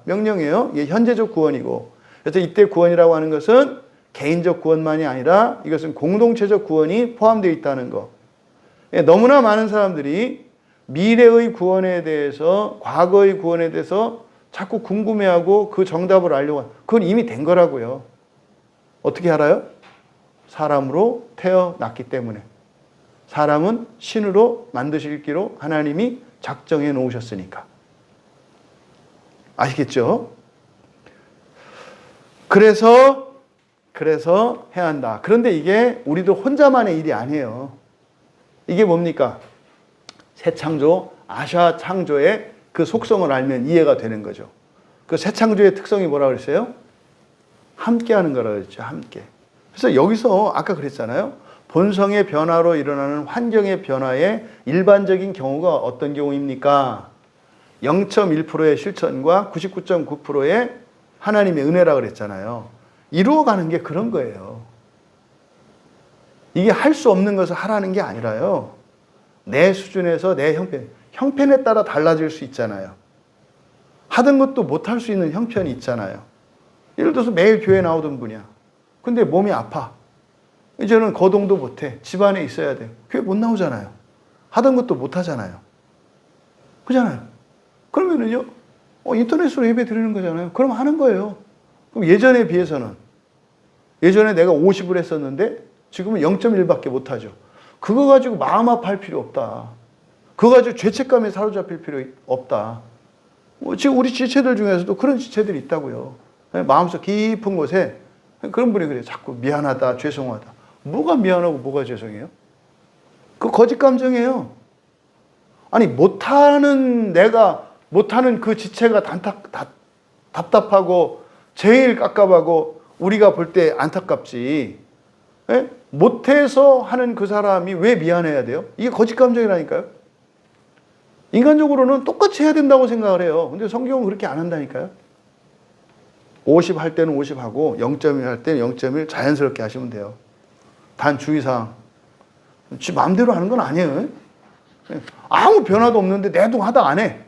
명령이에요. 이게 현재적 구원이고. 그래서 이때 구원이라고 하는 것은 개인적 구원만이 아니라 이것은 공동체적 구원이 포함되어 있다는 거. 너무나 많은 사람들이 미래의 구원에 대해서, 과거의 구원에 대해서 자꾸 궁금해하고 그 정답을 알려고 하는, 그건 이미 된 거라고요. 어떻게 알아요? 사람으로 태어났기 때문에. 사람은 신으로 만드시기로 하나님이 작정해 놓으셨으니까. 아시겠죠? 그래서 해야 한다. 그런데 이게 우리도 혼자만의 일이 아니에요. 이게 뭡니까? 새 창조, 아샤 창조의 그 속성을 알면 이해가 되는 거죠. 그 새 창조의 특성이 뭐라고 그랬어요? 함께 하는 거라고 그랬죠. 함께. 그래서 여기서 아까 그랬잖아요. 본성의 변화로 일어나는 환경의 변화의 일반적인 경우가 어떤 경우입니까? 0.1%의 실천과 99.9%의 하나님의 은혜라고 그랬잖아요. 이루어가는 게 그런 거예요. 이게 할 수 없는 것을 하라는 게 아니라요. 내 수준에서 내 형편에 따라 달라질 수 있잖아요. 하던 것도 못할 수 있는 형편이 있잖아요. 예를 들어서 매일 교회 나오던 분이야. 근데 몸이 아파. 이제는 거동도 못해. 집안에 있어야 돼. 교회 못 나오잖아요. 하던 것도 못하잖아요. 그잖아요. 그러면은요, 인터넷으로 예배 드리는 거잖아요. 그럼 하는 거예요. 그럼 예전에 비해서는, 예전에 내가 50을 했었는데 지금은 0.1밖에 못하죠. 그거 가지고 마음 아파할 필요 없다. 그거 가지고 죄책감에 사로잡힐 필요 없다. 지금 우리 지체들 중에서도 그런 지체들이 있다고요. 마음속 깊은 곳에 그런 분이 그래요. 자꾸 미안하다, 죄송하다. 뭐가 미안하고 뭐가 죄송해요? 그 거짓 감정이에요. 아니, 못하는 그 지체가 답답하고 제일 깝깝하고 우리가 볼 때 안타깝지. 못해서 하는 그 사람이 왜 미안해야 돼요? 이게 거짓 감정이라니까요. 인간적으로는 똑같이 해야 된다고 생각을 해요. 근데 성경은 그렇게 안 한다니까요. 50 할 때는 50 하고 0.1 할 때는 0.1 자연스럽게 하시면 돼요. 단 주의사항. 지 마음대로 하는 건 아니에요. 아무 변화도 없는데 내동하다 안 해.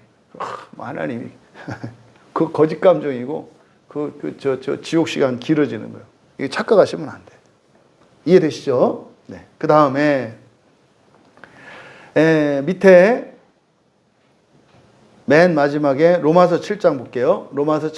하나님이 그 거짓 감정이고 지옥 시간 길어지는 거예요. 이게 착각하시면 안 돼. 이해되시죠? 네. 그 다음에 밑에 맨 마지막에 로마서 7장 볼게요. 로마서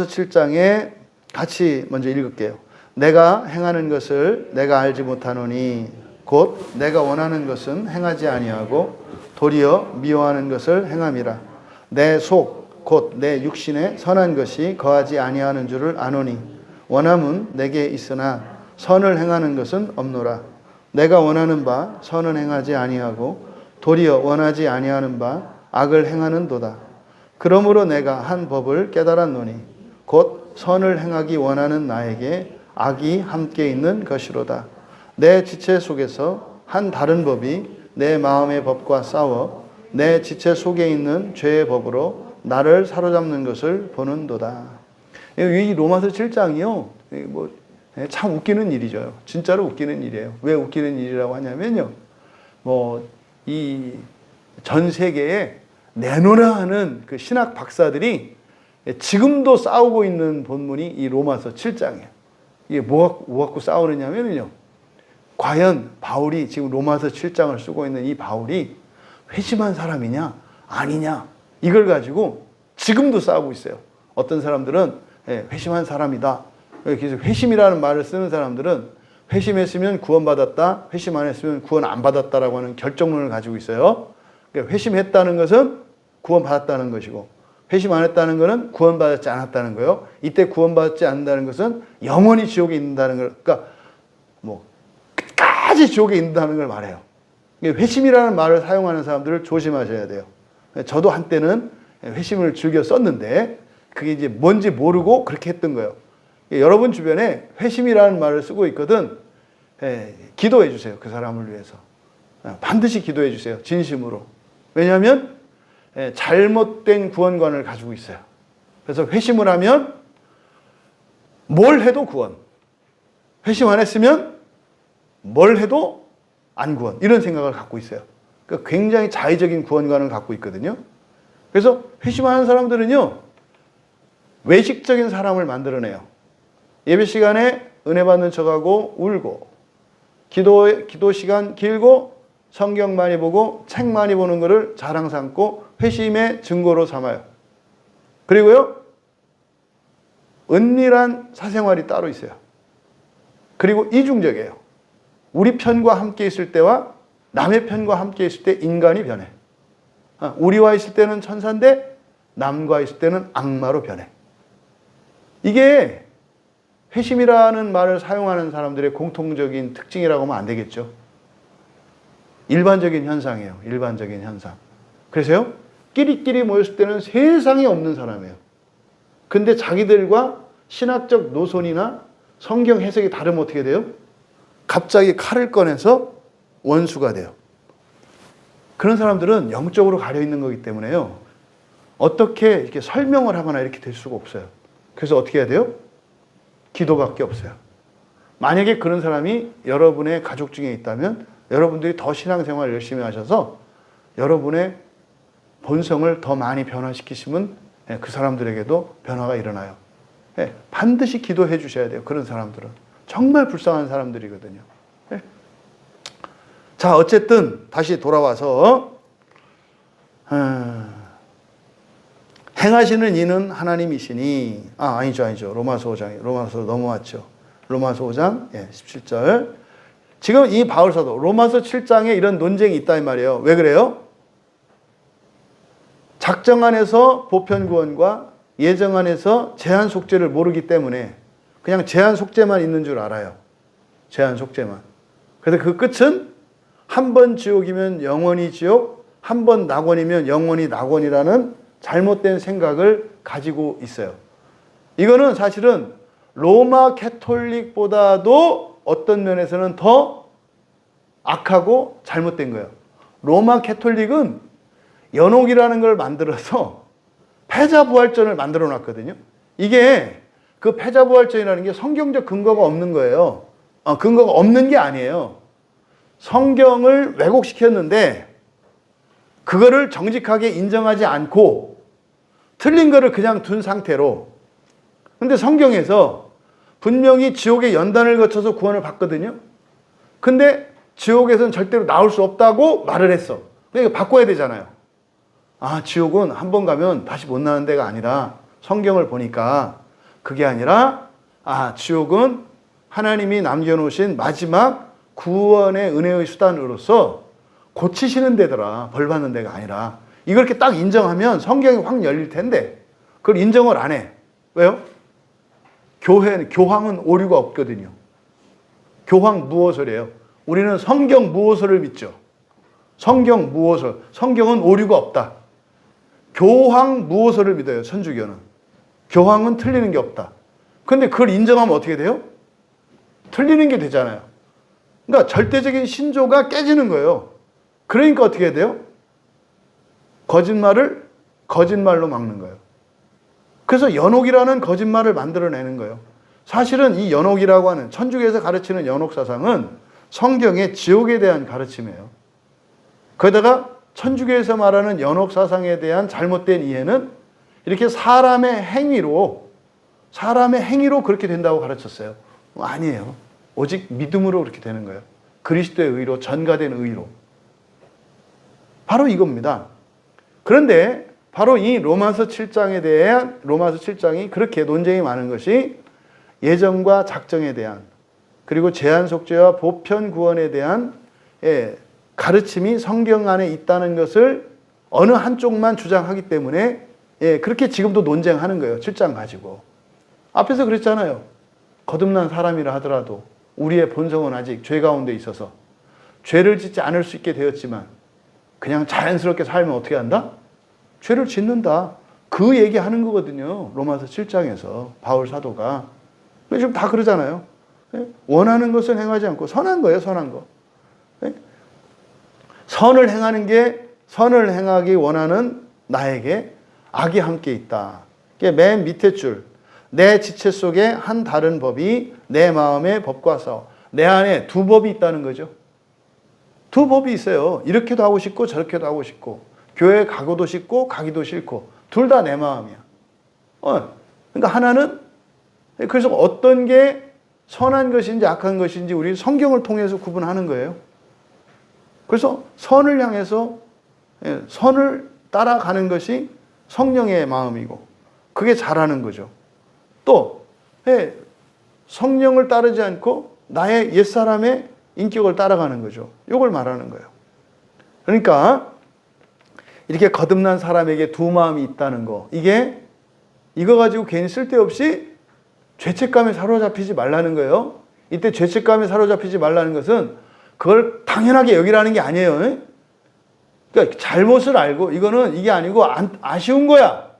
7장에 같이 먼저 읽을게요. 내가 행하는 것을 내가 알지 못하노니 곧 내가 원하는 것은 행하지 아니하고 도리어 미워하는 것을 행함이라. 내 속 곧 내 육신에 선한 것이 거하지 아니하는 줄을 아노니 원함은 내게 있으나 선을 행하는 것은 없노라. 내가 원하는 바 선은 행하지 아니하고 도리어 원하지 아니하는 바 악을 행하는도다. 그러므로 내가 한 법을 깨달았노니 곧 선을 행하기 원하는 나에게 악이 함께 있는 것이로다. 내 지체 속에서 한 다른 법이 내 마음의 법과 싸워 내 지체 속에 있는 죄의 법으로 나를 사로잡는 것을 보는도다. 이 로마서 7장이요. 참 웃기는 일이죠. 진짜로 웃기는 일이에요. 왜 웃기는 일이라고 하냐면요. 이 전 세계에 내노라 하는 그 신학 박사들이 지금도 싸우고 있는 본문이 이 로마서 7장이에요. 이게 뭐 갖고 싸우느냐면요. 과연 바울이 지금 로마서 7장을 쓰고 있는 이 바울이 회심한 사람이냐 아니냐 이걸 가지고 지금도 싸우고 있어요. 어떤 사람들은 회심한 사람이다. 그래서 회심이라는 말을 쓰는 사람들은 회심했으면 구원받았다, 회심 안 했으면 구원 안 받았다라고 하는 결정론을 가지고 있어요. 그러니까 회심했다는 것은 구원받았다는 것이고 회심 안 했다는 것은 구원받지 않았다는 거예요. 이때 구원받지 않는다는 것은 영원히 지옥에 있는다는 걸. 그러니까 끝까지 지옥에 있는다는 걸 말해요. 회심이라는 말을 사용하는 사람들을 조심하셔야 돼요. 저도 한때는 회심을 즐겨 썼는데 그게 이제 뭔지 모르고 그렇게 했던 거예요. 여러분 주변에 회심이라는 말을 쓰고 있거든. 기도해 주세요. 그 사람을 위해서. 반드시 기도해 주세요. 진심으로. 왜냐하면 잘못된 구원관을 가지고 있어요. 그래서 회심을 하면 뭘 해도 구원. 회심 안 했으면 뭘 해도 안 구원. 이런 생각을 갖고 있어요. 그러니까 굉장히 자의적인 구원관을 갖고 있거든요. 그래서 회심하는 사람들은요, 외식적인 사람을 만들어내요. 예배 시간에 은혜 받는 척하고 울고, 기도 시간 길고, 성경 많이 보고, 책 많이 보는 것을 자랑 삼고 회심의 증거로 삼아요. 그리고요, 은밀한 사생활이 따로 있어요. 그리고 이중적이에요. 우리 편과 함께 있을 때와 남의 편과 함께 있을 때 인간이 변해. 우리와 있을 때는 천사인데 남과 있을 때는 악마로 변해. 이게 회심이라는 말을 사용하는 사람들의 공통적인 특징이라고 하면 안 되겠죠. 일반적인 현상이에요. 일반적인 현상. 그래서요, 끼리끼리 모였을 때는 세상에 없는 사람이에요. 근데 자기들과 신학적 노선이나 성경 해석이 다르면 어떻게 돼요? 갑자기 칼을 꺼내서 원수가 돼요. 그런 사람들은 영적으로 가려 있는 거기 때문에요, 어떻게 이렇게 설명을 하거나 이렇게 될 수가 없어요. 그래서 어떻게 해야 돼요? 기도밖에 없어요. 만약에 그런 사람이 여러분의 가족 중에 있다면 여러분들이 더 신앙생활 열심히 하셔서 여러분의 본성을 더 많이 변화시키시면 그 사람들에게도 변화가 일어나요. 반드시 기도해 주셔야 돼요. 그런 사람들은 정말 불쌍한 사람들이거든요. 자, 어쨌든 다시 돌아와서 행하시는 이는 하나님이시니, 아니죠. 로마서 5장이에요. 로마서 넘어왔죠. 로마서 5장 17절. 지금 이 바울사도 로마서 7장에 이런 논쟁이 있다 이 말이에요. 왜 그래요? 작정 안에서 보편 구원과 예정 안에서 제한 속죄를 모르기 때문에 그냥 제한 속죄만 있는 줄 알아요. 제한 속죄만. 그래서 그 끝은 한 번 지옥이면 영원히 지옥, 한 번 낙원이면 영원히 낙원이라는 잘못된 생각을 가지고 있어요. 이거는 사실은 로마 캐톨릭보다도 어떤 면에서는 더 악하고 잘못된 거예요. 로마 캐톨릭은 연옥이라는 걸 만들어서 패자부활전을 만들어 놨거든요. 이게 그 패자부활전이라는 게 성경적 근거가 없는 거예요. 근거가 없는 게 아니에요. 성경을 왜곡시켰는데 그거를 정직하게 인정하지 않고 틀린 거를 그냥 둔 상태로. 근데 성경에서 분명히 지옥의 연단을 거쳐서 구원을 받거든요. 근데 지옥에서는 절대로 나올 수 없다고 말을 했어. 그러니까 바꿔야 되잖아요. 지옥은 한 번 가면 다시 못 나는 데가 아니라 성경을 보니까 그게 아니라 지옥은 하나님이 남겨놓으신 마지막 구원의 은혜의 수단으로서 고치시는 데더라. 벌 받는 데가 아니라. 이걸 이렇게 딱 인정하면 성경이 확 열릴 텐데 그걸 인정을 안 해. 왜요? 교황은 오류가 없거든요. 교황 무호설이에요. 우리는 성경 무호설을 믿죠. 성경 무호설. 성경은 오류가 없다. 교황 무호설을 믿어요. 천주교는. 교황은 틀리는 게 없다. 근데 그걸 인정하면 어떻게 돼요? 틀리는 게 되잖아요. 그러니까 절대적인 신조가 깨지는 거예요. 그러니까 어떻게 해야 돼요? 거짓말을 거짓말로 막는 거예요. 그래서 연옥이라는 거짓말을 만들어내는 거예요. 사실은 이 연옥이라고 하는 천주교에서 가르치는 연옥 사상은 성경의 지옥에 대한 가르침이에요. 거기다가 천주교에서 말하는 연옥 사상에 대한 잘못된 이해는 이렇게 사람의 행위로 그렇게 된다고 가르쳤어요. 아니에요. 오직 믿음으로 그렇게 되는 거예요. 그리스도의 의로, 전가된 의로. 바로 이겁니다. 그런데 바로 이 로마서 7장이 그렇게 논쟁이 많은 것이 예정과 작정에 대한, 그리고 제한 속죄와 보편 구원에 대한 가르침이 성경 안에 있다는 것을 어느 한쪽만 주장하기 때문에 그렇게 지금도 논쟁하는 거예요. 7장 가지고. 앞에서 그랬잖아요. 거듭난 사람이라 하더라도 우리의 본성은 아직 죄 가운데 있어서 죄를 짓지 않을 수 있게 되었지만 그냥 자연스럽게 살면 어떻게 한다? 죄를 짓는다. 그 얘기하는 거거든요. 로마서 7장에서 바울 사도가. 지금 다 그러잖아요. 원하는 것은 행하지 않고 선한 거예요. 선한 거. 선을 행하기 원하는 나에게 악이 함께 있다. 맨 밑에 줄. 내 지체 속에 한 다른 법이 내 마음의 법과 싸워. 내 안에 두 법이 있다는 거죠. 두 법이 있어요. 이렇게도 하고 싶고 저렇게도 하고 싶고 교회 가고도 싶고 가기도 싫고 둘 다 내 마음이야. 그러니까 하나는 그래서 어떤 게 선한 것인지 악한 것인지 우리 성경을 통해서 구분하는 거예요. 그래서 선을 향해서 선을 따라가는 것이 성령의 마음이고 그게 잘하는 거죠. 또 성령을 따르지 않고 나의 옛사람의 인격을 따라가는 거죠. 이걸 말하는 거예요. 그러니까 이렇게 거듭난 사람에게 두 마음이 있다는 거. 이거 가지고 괜히 쓸데없이 죄책감에 사로잡히지 말라는 거예요. 이때 죄책감에 사로잡히지 말라는 것은 그걸 당연하게 여기라는 게 아니에요. 그러니까 잘못을 알고 이게 아니고 아쉬운 거야.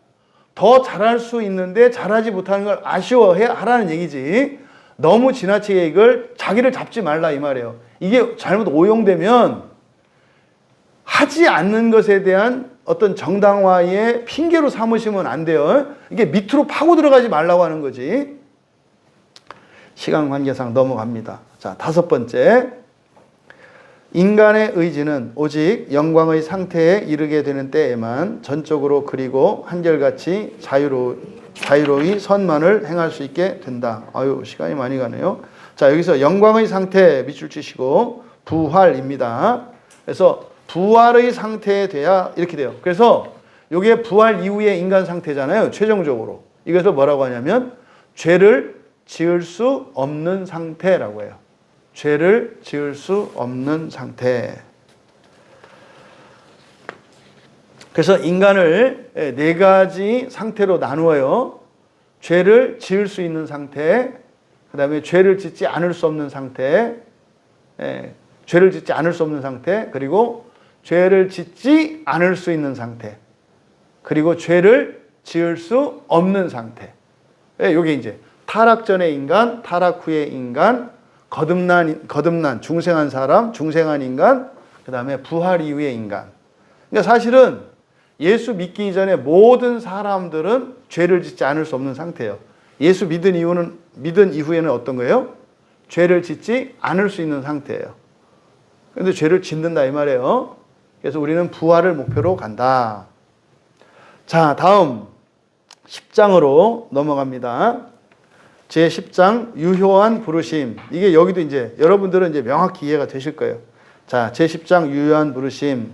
더 잘할 수 있는데 잘하지 못하는 걸 아쉬워해 하라는 얘기지. 너무 지나치게 이걸 자기를 잡지 말라 이 말이에요. 이게 잘못 오용되면 하지 않는 것에 대한 어떤 정당화의 핑계로 삼으시면 안 돼요. 이게 밑으로 파고 들어가지 말라고 하는 거지. 시간 관계상 넘어갑니다. 자, 5번째. 인간의 의지는 오직 영광의 상태에 이르게 되는 때에만 전적으로 그리고 한결같이 자유로이 선만을 행할 수 있게 된다. 시간이 많이 가네요. 자, 여기서 영광의 상태 밑줄 치시고 부활입니다. 그래서 부활의 상태에 돼야 이렇게 돼요. 그래서 이게 부활 이후의 인간 상태잖아요. 최종적으로. 이것을 뭐라고 하냐면 죄를 지을 수 없는 상태라고 해요. 죄를 지을 수 없는 상태. 그래서 인간을 4가지 상태로 나누어요. 죄를 지을 수 있는 상태, 그 다음에 죄를 짓지 않을 수 없는 상태, 죄를 짓지 않을 수 없는 상태, 그리고 죄를 짓지 않을 수 있는 상태, 그리고 죄를 지을 수 없는 상태. 이게 이제 타락 전의 인간, 타락 후의 인간, 거듭난 중생한 사람, 중생한 인간, 그 다음에 부활 이후의 인간. 그러니까 사실은 예수 믿기 전에 모든 사람들은 죄를 짓지 않을 수 없는 상태예요. 예수 믿은 이후에는 어떤 거예요? 죄를 짓지 않을 수 있는 상태예요. 그런데 죄를 짓는다 이 말이에요. 그래서 우리는 부활을 목표로 간다. 자, 다음 10장으로 넘어갑니다. 제10장 유효한 부르심. 이게 여기도 이제 여러분들은 이제 명확히 이해가 되실 거예요. 자, 제10장 유효한 부르심.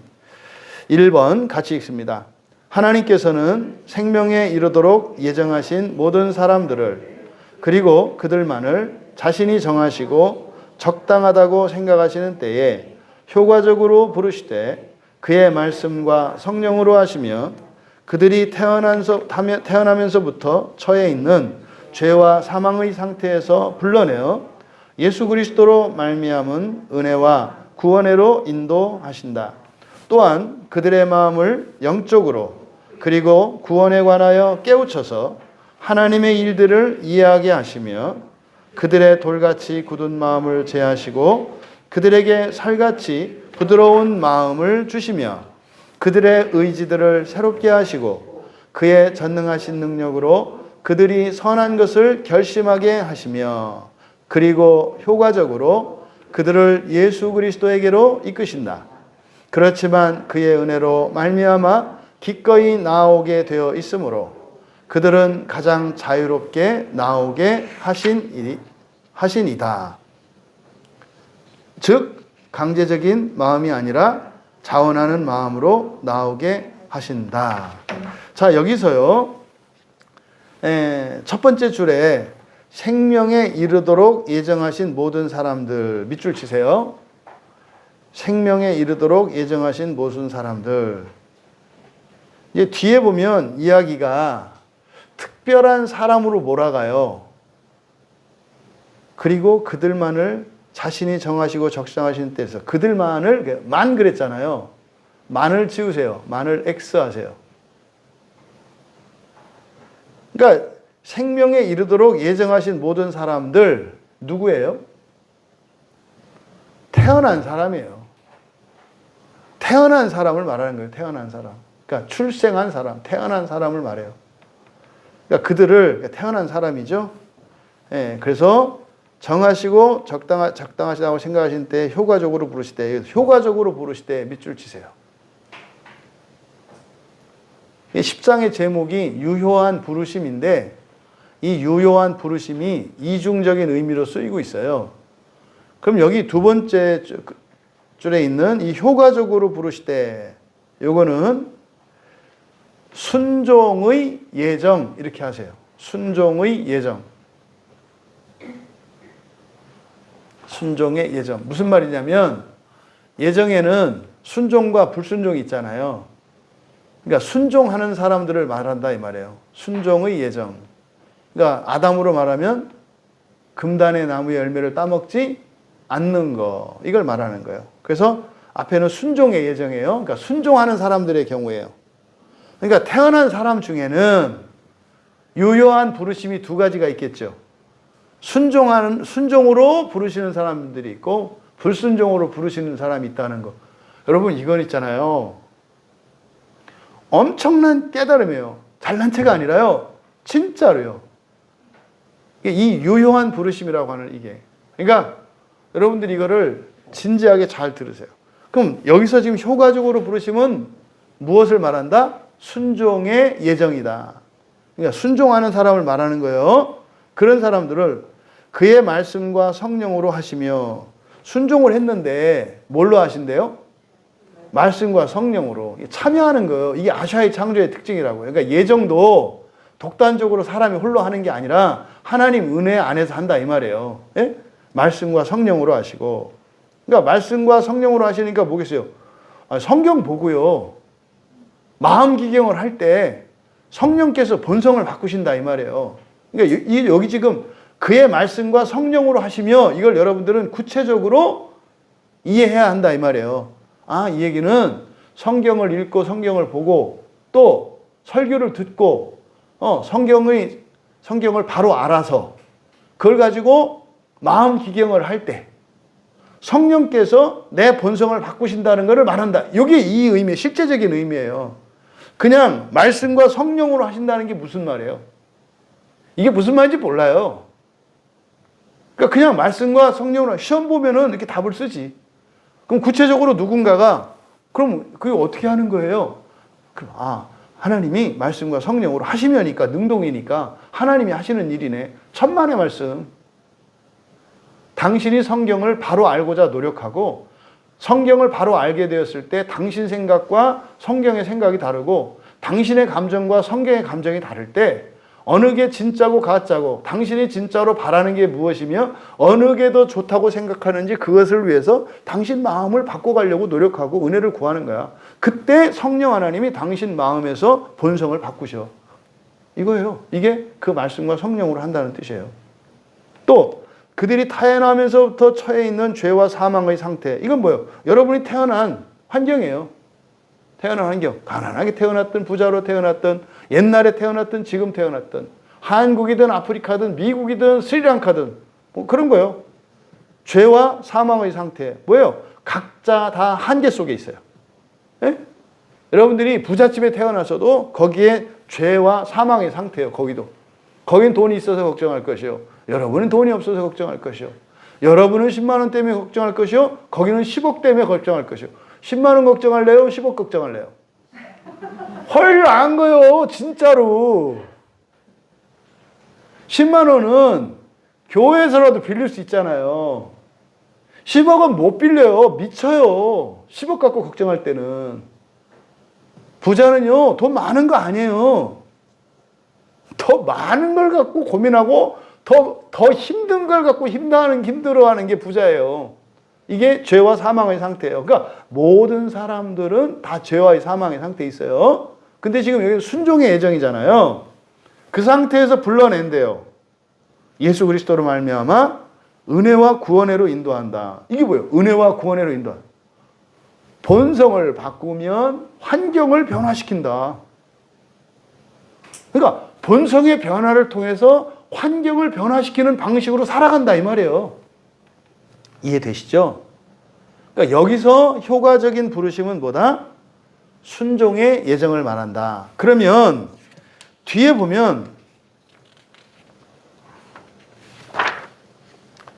1번 같이 읽습니다. 하나님께서는 생명에 이르도록 예정하신 모든 사람들을 그리고 그들만을 자신이 정하시고 적당하다고 생각하시는 때에 효과적으로 부르시되 그의 말씀과 성령으로 하시며 그들이 태어나면서부터 처해 있는 죄와 사망의 상태에서 불러내어 예수 그리스도로 말미암은 은혜와 구원으로 인도하신다. 또한 그들의 마음을 영적으로 그리고 구원에 관하여 깨우쳐서 하나님의 일들을 이해하게 하시며 그들의 돌같이 굳은 마음을 제하시고 그들에게 살같이 부드러운 마음을 주시며 그들의 의지들을 새롭게 하시고 그의 전능하신 능력으로 그들이 선한 것을 결심하게 하시며 그리고 효과적으로 그들을 예수 그리스도에게로 이끄신다. 그렇지만 그의 은혜로 말미암아 기꺼이 나오게 되어 있으므로 그들은 가장 자유롭게 나오게 하신이다. 즉 강제적인 마음이 아니라 자원하는 마음으로 나오게 하신다. 자, 여기서요. 첫 번째 줄에 생명에 이르도록 예정하신 모든 사람들 밑줄 치세요. 생명에 이르도록 예정하신 모든 사람들. 이제 뒤에 보면 이야기가 특별한 사람으로 몰아가요. 그리고 그들만을 자신이 정하시고 적정하신 때에서 그들만을 만 그랬잖아요. 만을 지우세요. 만을 X 하세요. 그러니까 생명에 이르도록 예정하신 모든 사람들 누구예요? 태어난 사람이에요. 태어난 사람을 말하는 거예요. 태어난 사람. 그러니까 출생한 사람, 태어난 사람을 말해요. 그러니까 그들을 태어난 사람이죠. 예, 그래서 정하시고 적당하시다고 생각하신 때 효과적으로 부르실 때, 효과적으로 부르실 때 밑줄 치세요. 10장의 제목이 유효한 부르심인데 이 유효한 부르심이 이중적인 의미로 쓰이고 있어요. 그럼 여기 두 번째 줄에 있는 이 효과적으로 부르실 때 요거는 순종의 예정 이렇게 하세요. 순종의 예정. 순종의 예정. 무슨 말이냐면 예정에는 순종과 불순종이 있잖아요. 그러니까 순종하는 사람들을 말한다 이 말이에요. 순종의 예정. 그러니까 아담으로 말하면 금단의 나무의 열매를 따먹지 않는 거. 이걸 말하는 거예요. 그래서 앞에는 순종의 예정이에요. 그러니까 순종하는 사람들의 경우예요. 그러니까 태어난 사람 중에는 유효한 부르심이 두 가지가 있겠죠. 순종으로 부르시는 사람들이 있고 불순종으로 부르시는 사람이 있다는 거. 여러분 이건 있잖아요. 엄청난 깨달음이에요. 잘난 체가 아니라요. 진짜로요. 이 유효한 부르심이라고 하는 이게. 그러니까 여러분들이 이거를 진지하게 잘 들으세요. 그럼 여기서 지금 효과적으로 부르심은 무엇을 말한다? 순종의 예정이다. 그러니까 순종하는 사람을 말하는 거예요. 그런 사람들을 그의 말씀과 성령으로 하시며 순종을 했는데 뭘로 하신대요? 말씀과 성령으로 참여하는 거예요. 이게 아샤의 창조의 특징이라고요. 그러니까 예정도 독단적으로 사람이 홀로 하는 게 아니라 하나님 은혜 안에서 한다 이 말이에요. 예? 말씀과 성령으로 하시고. 그러니까 말씀과 성령으로 하시니까 뭐겠어요? 성경 보고요. 마음 기경을 할 때 성령께서 본성을 바꾸신다 이 말이에요. 그러니까 여기 지금 그의 말씀과 성령으로 하시며 이걸 여러분들은 구체적으로 이해해야 한다 이 말이에요. 이 얘기는 성경을 읽고 성경을 보고 또 설교를 듣고 성경을 바로 알아서 그걸 가지고 마음 기경을 할 때 성령께서 내 본성을 바꾸신다는 것을 말한다. 이게 이 의미, 실제적인 의미예요. 그냥 말씀과 성령으로 하신다는 게 무슨 말이에요? 이게 무슨 말인지 몰라요. 그러니까 그냥 말씀과 성령으로 시험 보면은 이렇게 답을 쓰지. 그럼 구체적으로 누군가가 그럼 그게 어떻게 하는 거예요? 그럼 하나님이 말씀과 성령으로 하시면이니까 능동이니까 하나님이 하시는 일이네. 천만의 말씀. 당신이 성경을 바로 알고자 노력하고 성경을 바로 알게 되었을 때 당신 생각과 성경의 생각이 다르고 당신의 감정과 성경의 감정이 다를 때 어느 게 진짜고 가짜고 당신이 진짜로 바라는 게 무엇이며 어느 게 더 좋다고 생각하는지 그것을 위해서 당신 마음을 바꿔가려고 노력하고 은혜를 구하는 거야. 그때 성령 하나님이 당신 마음에서 본성을 바꾸셔. 이거예요. 이게 그 말씀과 성령으로 한다는 뜻이에요. 또 그들이 태어나면서부터 처해 있는 죄와 사망의 상태. 이건 뭐예요? 여러분이 태어난 환경이에요. 태어난 환경. 가난하게 태어났든 부자로 태어났든 옛날에 태어났든 지금 태어났든 한국이든 아프리카든 미국이든 스리랑카든 뭐 그런 거예요. 죄와 사망의 상태. 뭐예요? 각자 다 한계 속에 있어요. 예? 여러분들이 부잣집에 태어나서도 거기에 죄와 사망의 상태예요. 거기도. 거긴 돈이 있어서 걱정할 것이요. 여러분은 돈이 없어서 걱정할 것이요. 여러분은 10만 원 때문에 걱정할 것이요. 거기는 10억 때문에 걱정할 것이요. 10만 원 걱정할래요? 10억 걱정할래요? 헐, 안 거요. 진짜로. 10만 원은 교회에서라도 빌릴 수 있잖아요. 10억은 못 빌려요. 미쳐요. 10억 갖고 걱정할 때는. 부자는요, 돈 많은 거 아니에요. 더 많은 걸 갖고 고민하고 더 힘든 걸 갖고 힘들어하는 게 부자예요. 이게 죄와 사망의 상태예요. 그러니까 모든 사람들은 다 죄와 사망의 상태에 있어요. 근데 지금 여기 순종의 예정이잖아요. 그 상태에서 불러낸대요. 예수 그리스도로 말미암아 은혜와 구원회로 인도한다. 이게 뭐예요? 은혜와 구원회로 인도한다. 본성을 바꾸면 환경을 변화시킨다. 그러니까 본성의 변화를 통해서 환경을 변화시키는 방식으로 살아간다 이 말이에요. 이해되시죠? 그러니까 여기서 효과적인 부르심은 뭐다? 순종의 예정을 말한다. 그러면 뒤에 보면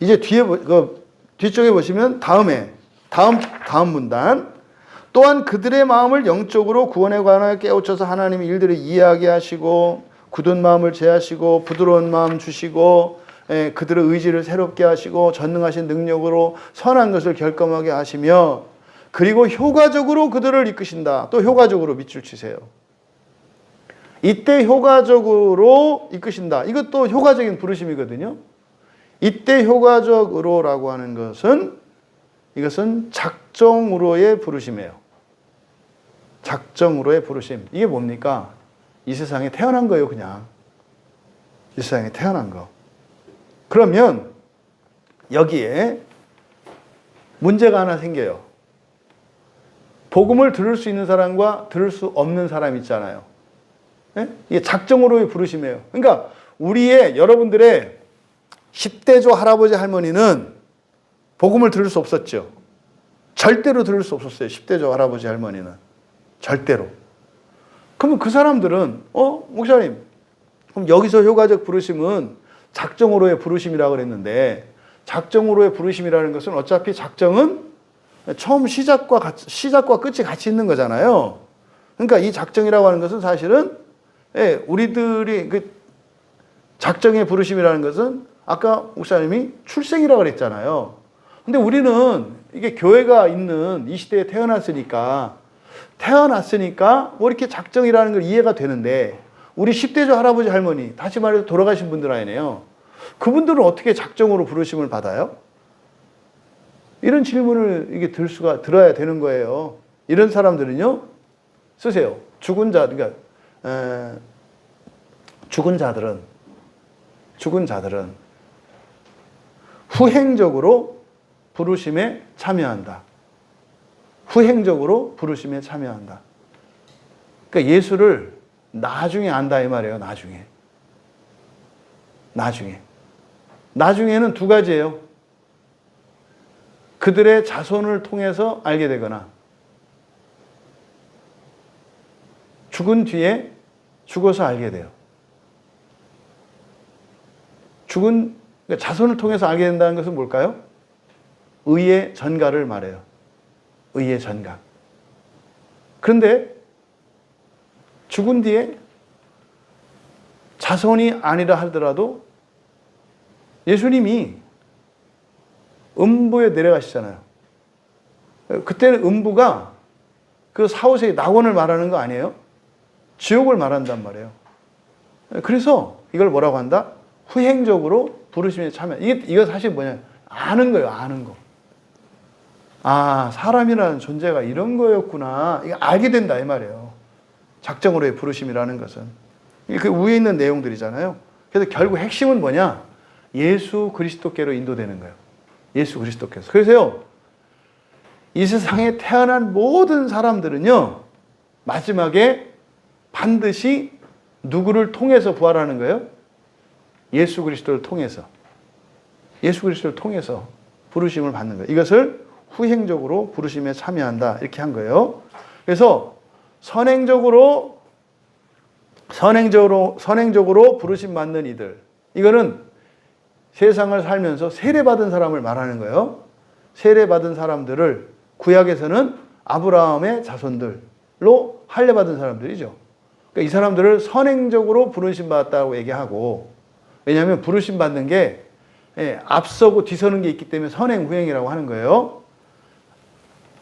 이제 뒤쪽에 보시면 다음 문단 또한 그들의 마음을 영적으로 구원에 관하여 깨우쳐서 하나님의 일들을 이해하게 하시고 굳은 마음을 제하시고 부드러운 마음 주시고 그들의 의지를 새롭게 하시고 전능하신 능력으로 선한 것을 결검하게 하시며 그리고 효과적으로 그들을 이끄신다. 또 효과적으로 밑줄 치세요. 이때 효과적으로 이끄신다. 이것도 효과적인 부르심이거든요. 이때 효과적으로라고 하는 것은 이것은 작정으로의 부르심이에요. 작정으로의 부르심. 이게 뭡니까? 이 세상에 태어난 거예요, 그냥. 이 세상에 태어난 거. 그러면 여기에 문제가 하나 생겨요. 복음을 들을 수 있는 사람과 들을 수 없는 사람 있잖아요. 네? 이게 작정으로의 부르심이에요. 그러니까 여러분들의 10대조 할아버지 할머니는 복음을 들을 수 없었죠. 절대로 들을 수 없었어요. 10대조 할아버지 할머니는. 절대로. 그러면 그 사람들은 목사님 그럼 여기서 효과적 부르심은 작정으로의 부르심이라고 그랬는데 작정으로의 부르심이라는 것은 어차피 작정은 처음 시작과 끝이 같이 있는 거잖아요. 그러니까 이 작정이라고 하는 것은 사실은 우리들이 그 작정의 부르심이라는 것은 아까 목사님이 출생이라고 그랬잖아요. 근데 우리는 이게 교회가 있는 이 시대에 태어났으니까 뭐 이렇게 작정이라는 걸 이해가 되는데 우리 10대조 할아버지 할머니 다시 말해서 돌아가신 분들 아니에요. 그분들은 어떻게 작정으로 부르심을 받아요? 이런 질문을 이게 들어야 되는 거예요. 이런 사람들은요, 쓰세요. 죽은 자들은 후행적으로 부르심에 참여한다. 후행적으로 부르심에 참여한다. 그러니까 예수를 나중에 안다 이 말이에요. 나중에는 두 가지예요. 그들의 자손을 통해서 알게 되거나 죽은 뒤에 죽어서 알게 돼요. 그러니까 자손을 통해서 알게 된다는 것은 뭘까요? 의의 전가를 말해요. 의의 전가. 그런데 죽은 뒤에 자손이 아니라 하더라도 예수님이 음부에 내려가시잖아요. 그때는 음부가 그 사후세계 낙원을 말하는 거 아니에요? 지옥을 말한단 말이에요. 그래서 이걸 뭐라고 한다? 후행적으로 부르심에 참여. 이거 사실 뭐냐? 아는 거예요, 아는 거. 아, 사람이라는 존재가 이런 거였구나. 이거 알게 된다, 이 말이에요. 작정으로의 부르심이라는 것은. 그 위에 있는 내용들이잖아요. 그래서 결국 핵심은 뭐냐? 예수 그리스도께로 인도되는 거예요. 예수 그리스도께서. 그래서요, 이 세상에 태어난 모든 사람들은요, 마지막에 반드시 누구를 통해서 부활하는 거예요? 예수 그리스도를 통해서. 예수 그리스도를 통해서 부르심을 받는 거예요. 이것을 후행적으로 부르심에 참여한다. 이렇게 한 거예요. 그래서 선행적으로 부르심 받는 이들. 이거는 세상을 살면서 세례받은 사람을 말하는 거예요. 세례받은 사람들을 구약에서는 아브라함의 자손들로 할례받은 사람들이죠. 그러니까 이 사람들을 선행적으로 부르심 받았다고 얘기하고, 왜냐하면 부르심 받는 게 앞서고 뒤서는 게 있기 때문에 선행, 후행이라고 하는 거예요.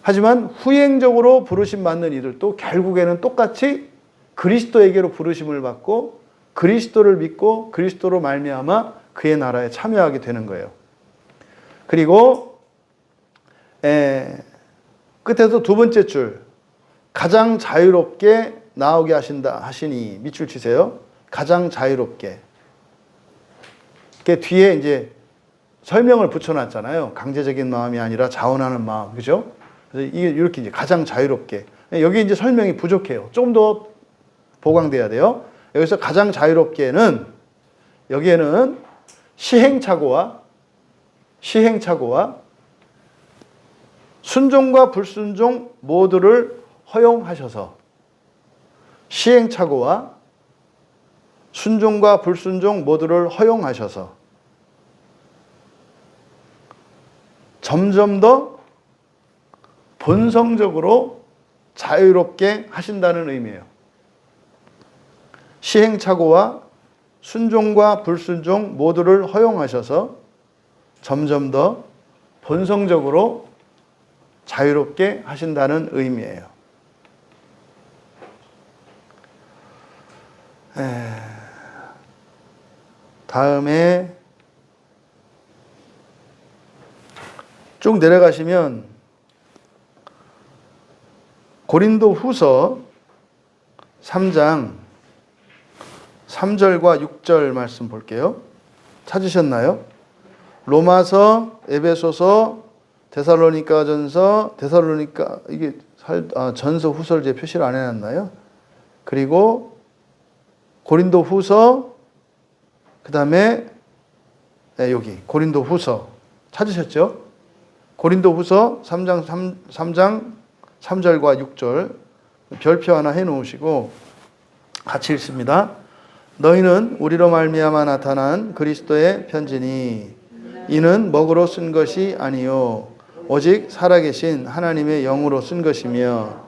하지만 후행적으로 부르심 받는 이들도 결국에는 똑같이 그리스도에게로 부르심을 받고 그리스도를 믿고 그리스도로 말미암아 그의 나라에 참여하게 되는 거예요. 그리고 끝에서 두 번째 줄, 가장 자유롭게 나오게 하시니 밑줄 치세요. 가장 자유롭게. 그 뒤에 이제 설명을 붙여놨잖아요. 강제적인 마음이 아니라 자원하는 마음, 그죠? 그래서 이게 이렇게 이제 가장 자유롭게. 여기 이제 설명이 부족해요. 조금 더 보강돼야 돼요. 여기서 가장 자유롭게는 여기에는 시행착오와 순종과 불순종 모두를 허용하셔서 시행착오와 순종과 불순종 모두를 허용하셔서 점점 더 본성적으로 자유롭게 하신다는 의미예요. 시행착오와 순종과 불순종 모두를 허용하셔서 점점 더 본성적으로 자유롭게 하신다는 의미예요. 다음에 쭉 내려가시면 고린도 후서 3장 3절과 6절 말씀 볼게요. 찾으셨나요? 로마서, 에베소서, 데살로니가전서, 이게 전서 후서를 제 표시를 안 해놨나요? 그리고 고린도 후서, 그 다음에 여기 고린도 후서 찾으셨죠? 고린도 후서 3장 3절과 6절 별표 하나 해놓으시고 같이 읽습니다. 너희는 우리로 말미암아 나타난 그리스도의 편지니 이는 먹으로 쓴 것이 아니요 오직 살아계신 하나님의 영으로 쓴 것이며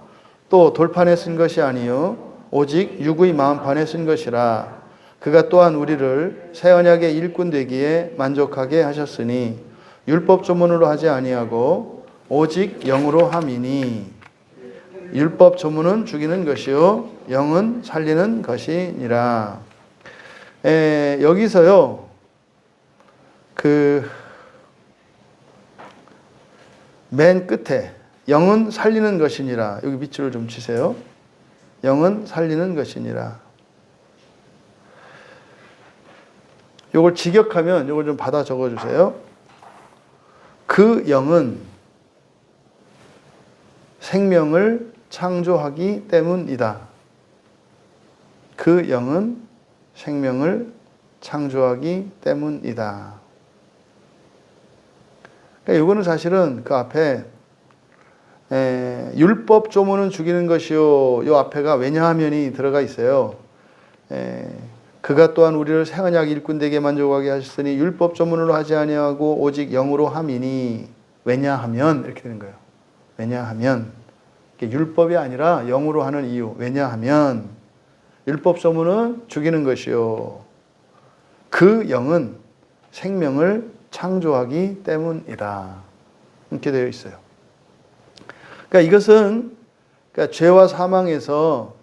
또 돌판에 쓴 것이 아니요 오직 육의 마음판에 쓴 것이라. 그가 또한 우리를 새 언약의 일꾼 되기에 만족하게 하셨으니 율법 조문으로 하지 아니하고 오직 영으로 함이니 율법 조문은 죽이는 것이요 영은 살리는 것이니라. 여기서요 맨 끝에 영은 살리는 것이니라. 여기 밑줄을 좀 치세요. 영은 살리는 것이니라. 요걸 직역하면 요걸 좀 받아 적어주세요. 그 영은 생명을 창조하기 때문이다. 그 영은 생명을 창조하기 때문이다. 그러니까 이거는 사실은 그 앞에 율법 조문은 죽이는 것이요. 요 앞에가 왜냐하면이 들어가 있어요. 그가 또한 우리를 새 언약 일꾼 되게 만족하게 하셨으니 율법 조문으로 하지 아니하고 오직 영으로 함이니. 왜냐하면 이렇게 되는 거예요. 왜냐하면 율법이 아니라 영으로 하는 이유. 왜냐하면 율법 조문은 죽이는 것이요 그 영은 생명을 창조하기 때문이다. 이렇게 되어 있어요. 그러니까 이것은 죄와 사망에서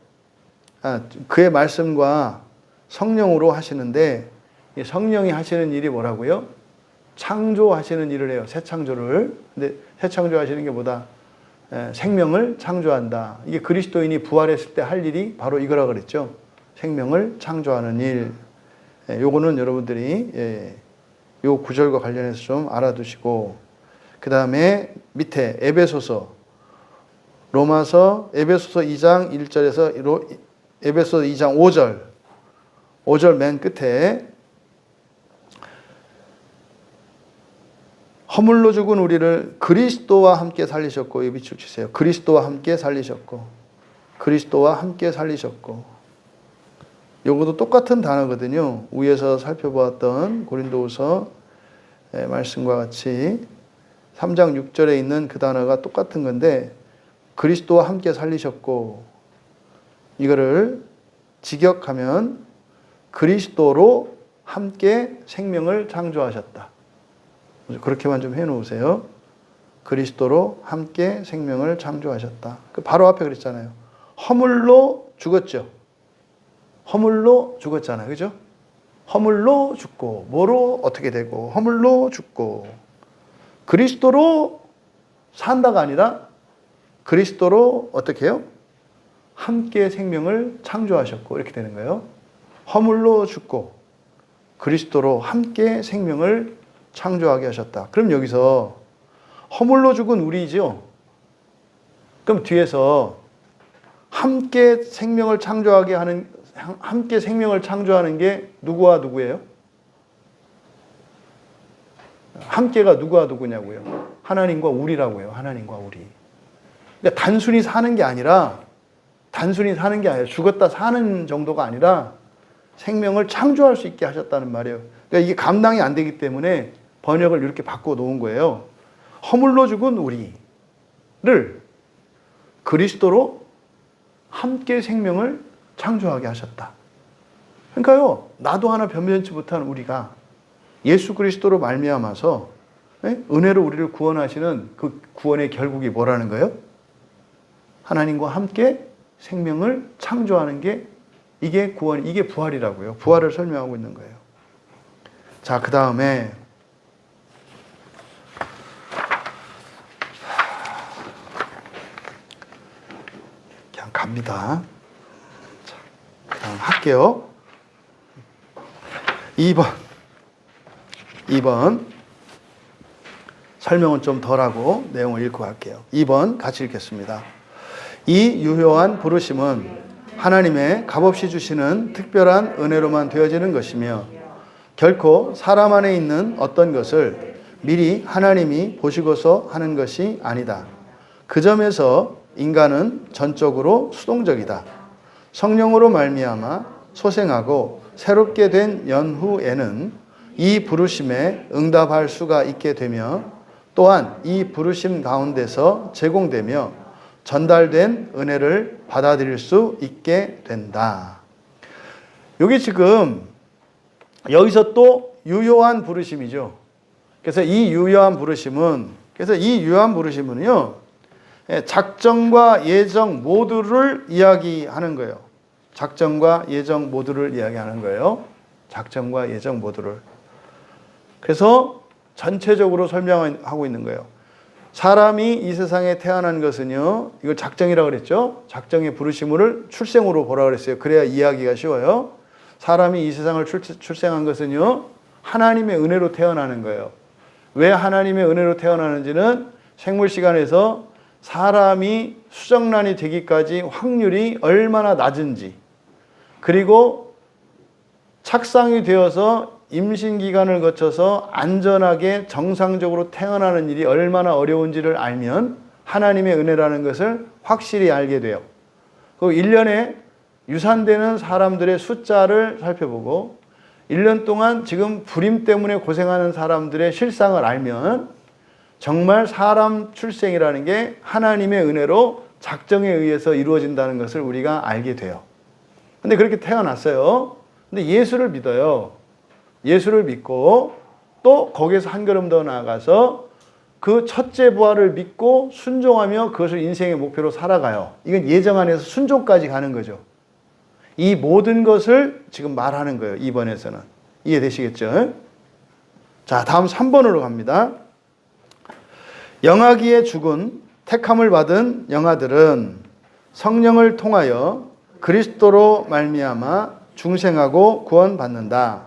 그의 말씀과 성령으로 하시는데 성령이 하시는 일이 뭐라고요? 창조하시는 일을 해요. 새 창조를. 근데 새 창조하시는 게 뭐다? 생명을 창조한다. 이게 그리스도인이 부활했을 때 할 일이 바로 이거라 그랬죠. 생명을 창조하는 일. 요거는 여러분들이 요 구절과 관련해서 좀 알아두시고, 그 다음에 밑에 에베소서, 로마서, 에베소서 2장 1절에서 에베소서 2장 5절 맨 끝에 허물로 죽은 우리를 그리스도와 함께 살리셨고, 이 밑줄 치세요. 그리스도와 함께 살리셨고, 그리스도와 함께 살리셨고. 요것도 똑같은 단어거든요. 위에서 살펴보았던 고린도후서 말씀과 같이 3장 6절에 있는 그 단어가 똑같은 건데, 그리스도와 함께 살리셨고, 이거를 직역하면 그리스도로 함께 생명을 창조하셨다. 그렇게만 좀 해놓으세요. 그리스도로 함께 생명을 창조하셨다. 바로 앞에 그랬잖아요. 허물로 죽었죠. 허물로 죽었잖아요. 그죠? 허물로 죽고, 뭐로 어떻게 되고, 허물로 죽고, 그리스도로 산다가 아니라 그리스도로 어떻게 해요? 함께 생명을 창조하셨고, 이렇게 되는 거예요. 허물로 죽고, 그리스도로 함께 생명을 창조하게 하셨다. 그럼 여기서 허물로 죽은 우리죠. 그럼 뒤에서 함께 생명을 창조하는 게 누구와 누구예요? 함께가 누구와 누구냐고요? 하나님과 우리라고요. 하나님과 우리. 그러니까 단순히 사는 게 아니라 죽었다 사는 정도가 아니라 생명을 창조할 수 있게 하셨다는 말이에요. 그러니까 이게 감당이 안 되기 때문에 번역을 이렇게 바꿔 놓은 거예요. 허물로 죽은 우리를 그리스도로 함께 생명을 창조하게 하셨다. 그러니까요, 나도 하나 변변치 못한 우리가 예수 그리스도로 말미암아서 은혜로 우리를 구원하시는 그 구원의 결국이 뭐라는 거예요? 하나님과 함께 생명을 창조하는 게 이게 구원, 이게 부활이라고요. 부활을 설명하고 있는 거예요. 자, 그 다음에 그냥 갑니다. 자, 그 다음 할게요. 2번 설명은 좀 덜하고 내용을 읽고 갈게요. 2번 같이 읽겠습니다. 이 유효한 부르심은 하나님의 값없이 주시는 특별한 은혜로만 되어지는 것이며 결코 사람 안에 있는 어떤 것을 미리 하나님이 보시고서 하는 것이 아니다. 그 점에서 인간은 전적으로 수동적이다. 성령으로 말미암아 소생하고 새롭게 된 연후에는 이 부르심에 응답할 수가 있게 되며 또한 이 부르심 가운데서 제공되며 전달된 은혜를 받아들일 수 있게 된다. 여기 지금 여기서 또 유효한 부르심이죠. 그래서 이 유효한 부르심은요, 작정과 예정 모두를 이야기하는 거예요. 작정과 예정 모두를 이야기하는 거예요. 작정과 예정 모두를. 그래서 전체적으로 설명하고 있는 거예요. 사람이 이 세상에 태어난 것은요, 이걸 작정이라고 그랬죠. 작정의 부르심을 출생으로 보라 그랬어요. 그래야 이해하기가 쉬워요. 사람이 이 세상을 출생한 것은요, 하나님의 은혜로 태어나는 거예요. 왜 하나님의 은혜로 태어나는지는 생물 시간에서 사람이 수정란이 되기까지 확률이 얼마나 낮은지, 그리고 착상이 되어서 임신 기간을 거쳐서 안전하게 정상적으로 태어나는 일이 얼마나 어려운지를 알면 하나님의 은혜라는 것을 확실히 알게 돼요. 그 1년에 유산되는 사람들의 숫자를 살펴보고 1년 동안 지금 불임 때문에 고생하는 사람들의 실상을 알면 정말 사람 출생이라는 게 하나님의 은혜로 작정에 의해서 이루어진다는 것을 우리가 알게 돼요. 근데 그렇게 태어났어요. 근데 예수를 믿어요. 예수를 믿고 또 거기에서 한 걸음 더 나아가서 그 첫째 부활을 믿고 순종하며 그것을 인생의 목표로 살아가요. 이건 예정 안에서 순종까지 가는 거죠. 이 모든 것을 지금 말하는 거예요. 2번에서는. 이해되시겠죠? 자, 다음 3번으로 갑니다. 영아기에 죽은 택함을 받은 영아들은 성령을 통하여 그리스도로 말미암아 중생하고 구원받는다.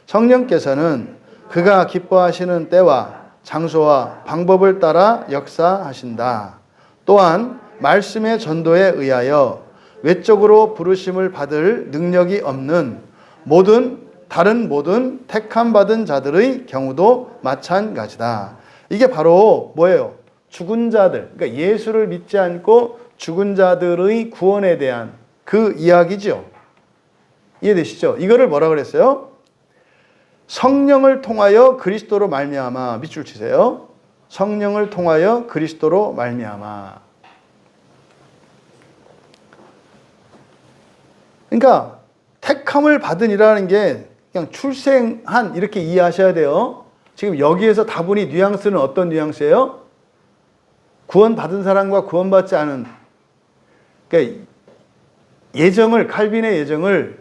성령께서는 그가 기뻐하시는 때와 장소와 방법을 따라 역사하신다. 또한 말씀의 전도에 의하여 외적으로 부르심을 받을 능력이 없는 다른 모든 택함 받은 자들의 경우도 마찬가지다. 이게 바로 뭐예요? 죽은 자들, 그러니까 예수를 믿지 않고 죽은 자들의 구원에 대한 그 이야기죠. 이해되시죠? 이거를 뭐라 그랬어요? 성령을 통하여 그리스도로 말미암아. 밑줄 치세요. 성령을 통하여 그리스도로 말미암아. 그러니까 택함을 받은이라는 게 그냥 출생한 이렇게 이해하셔야 돼요. 지금 여기에서 다분히 뉘앙스는 어떤 뉘앙스예요? 구원받은 사람과 구원받지 않은, 그러니까 칼빈의 예정을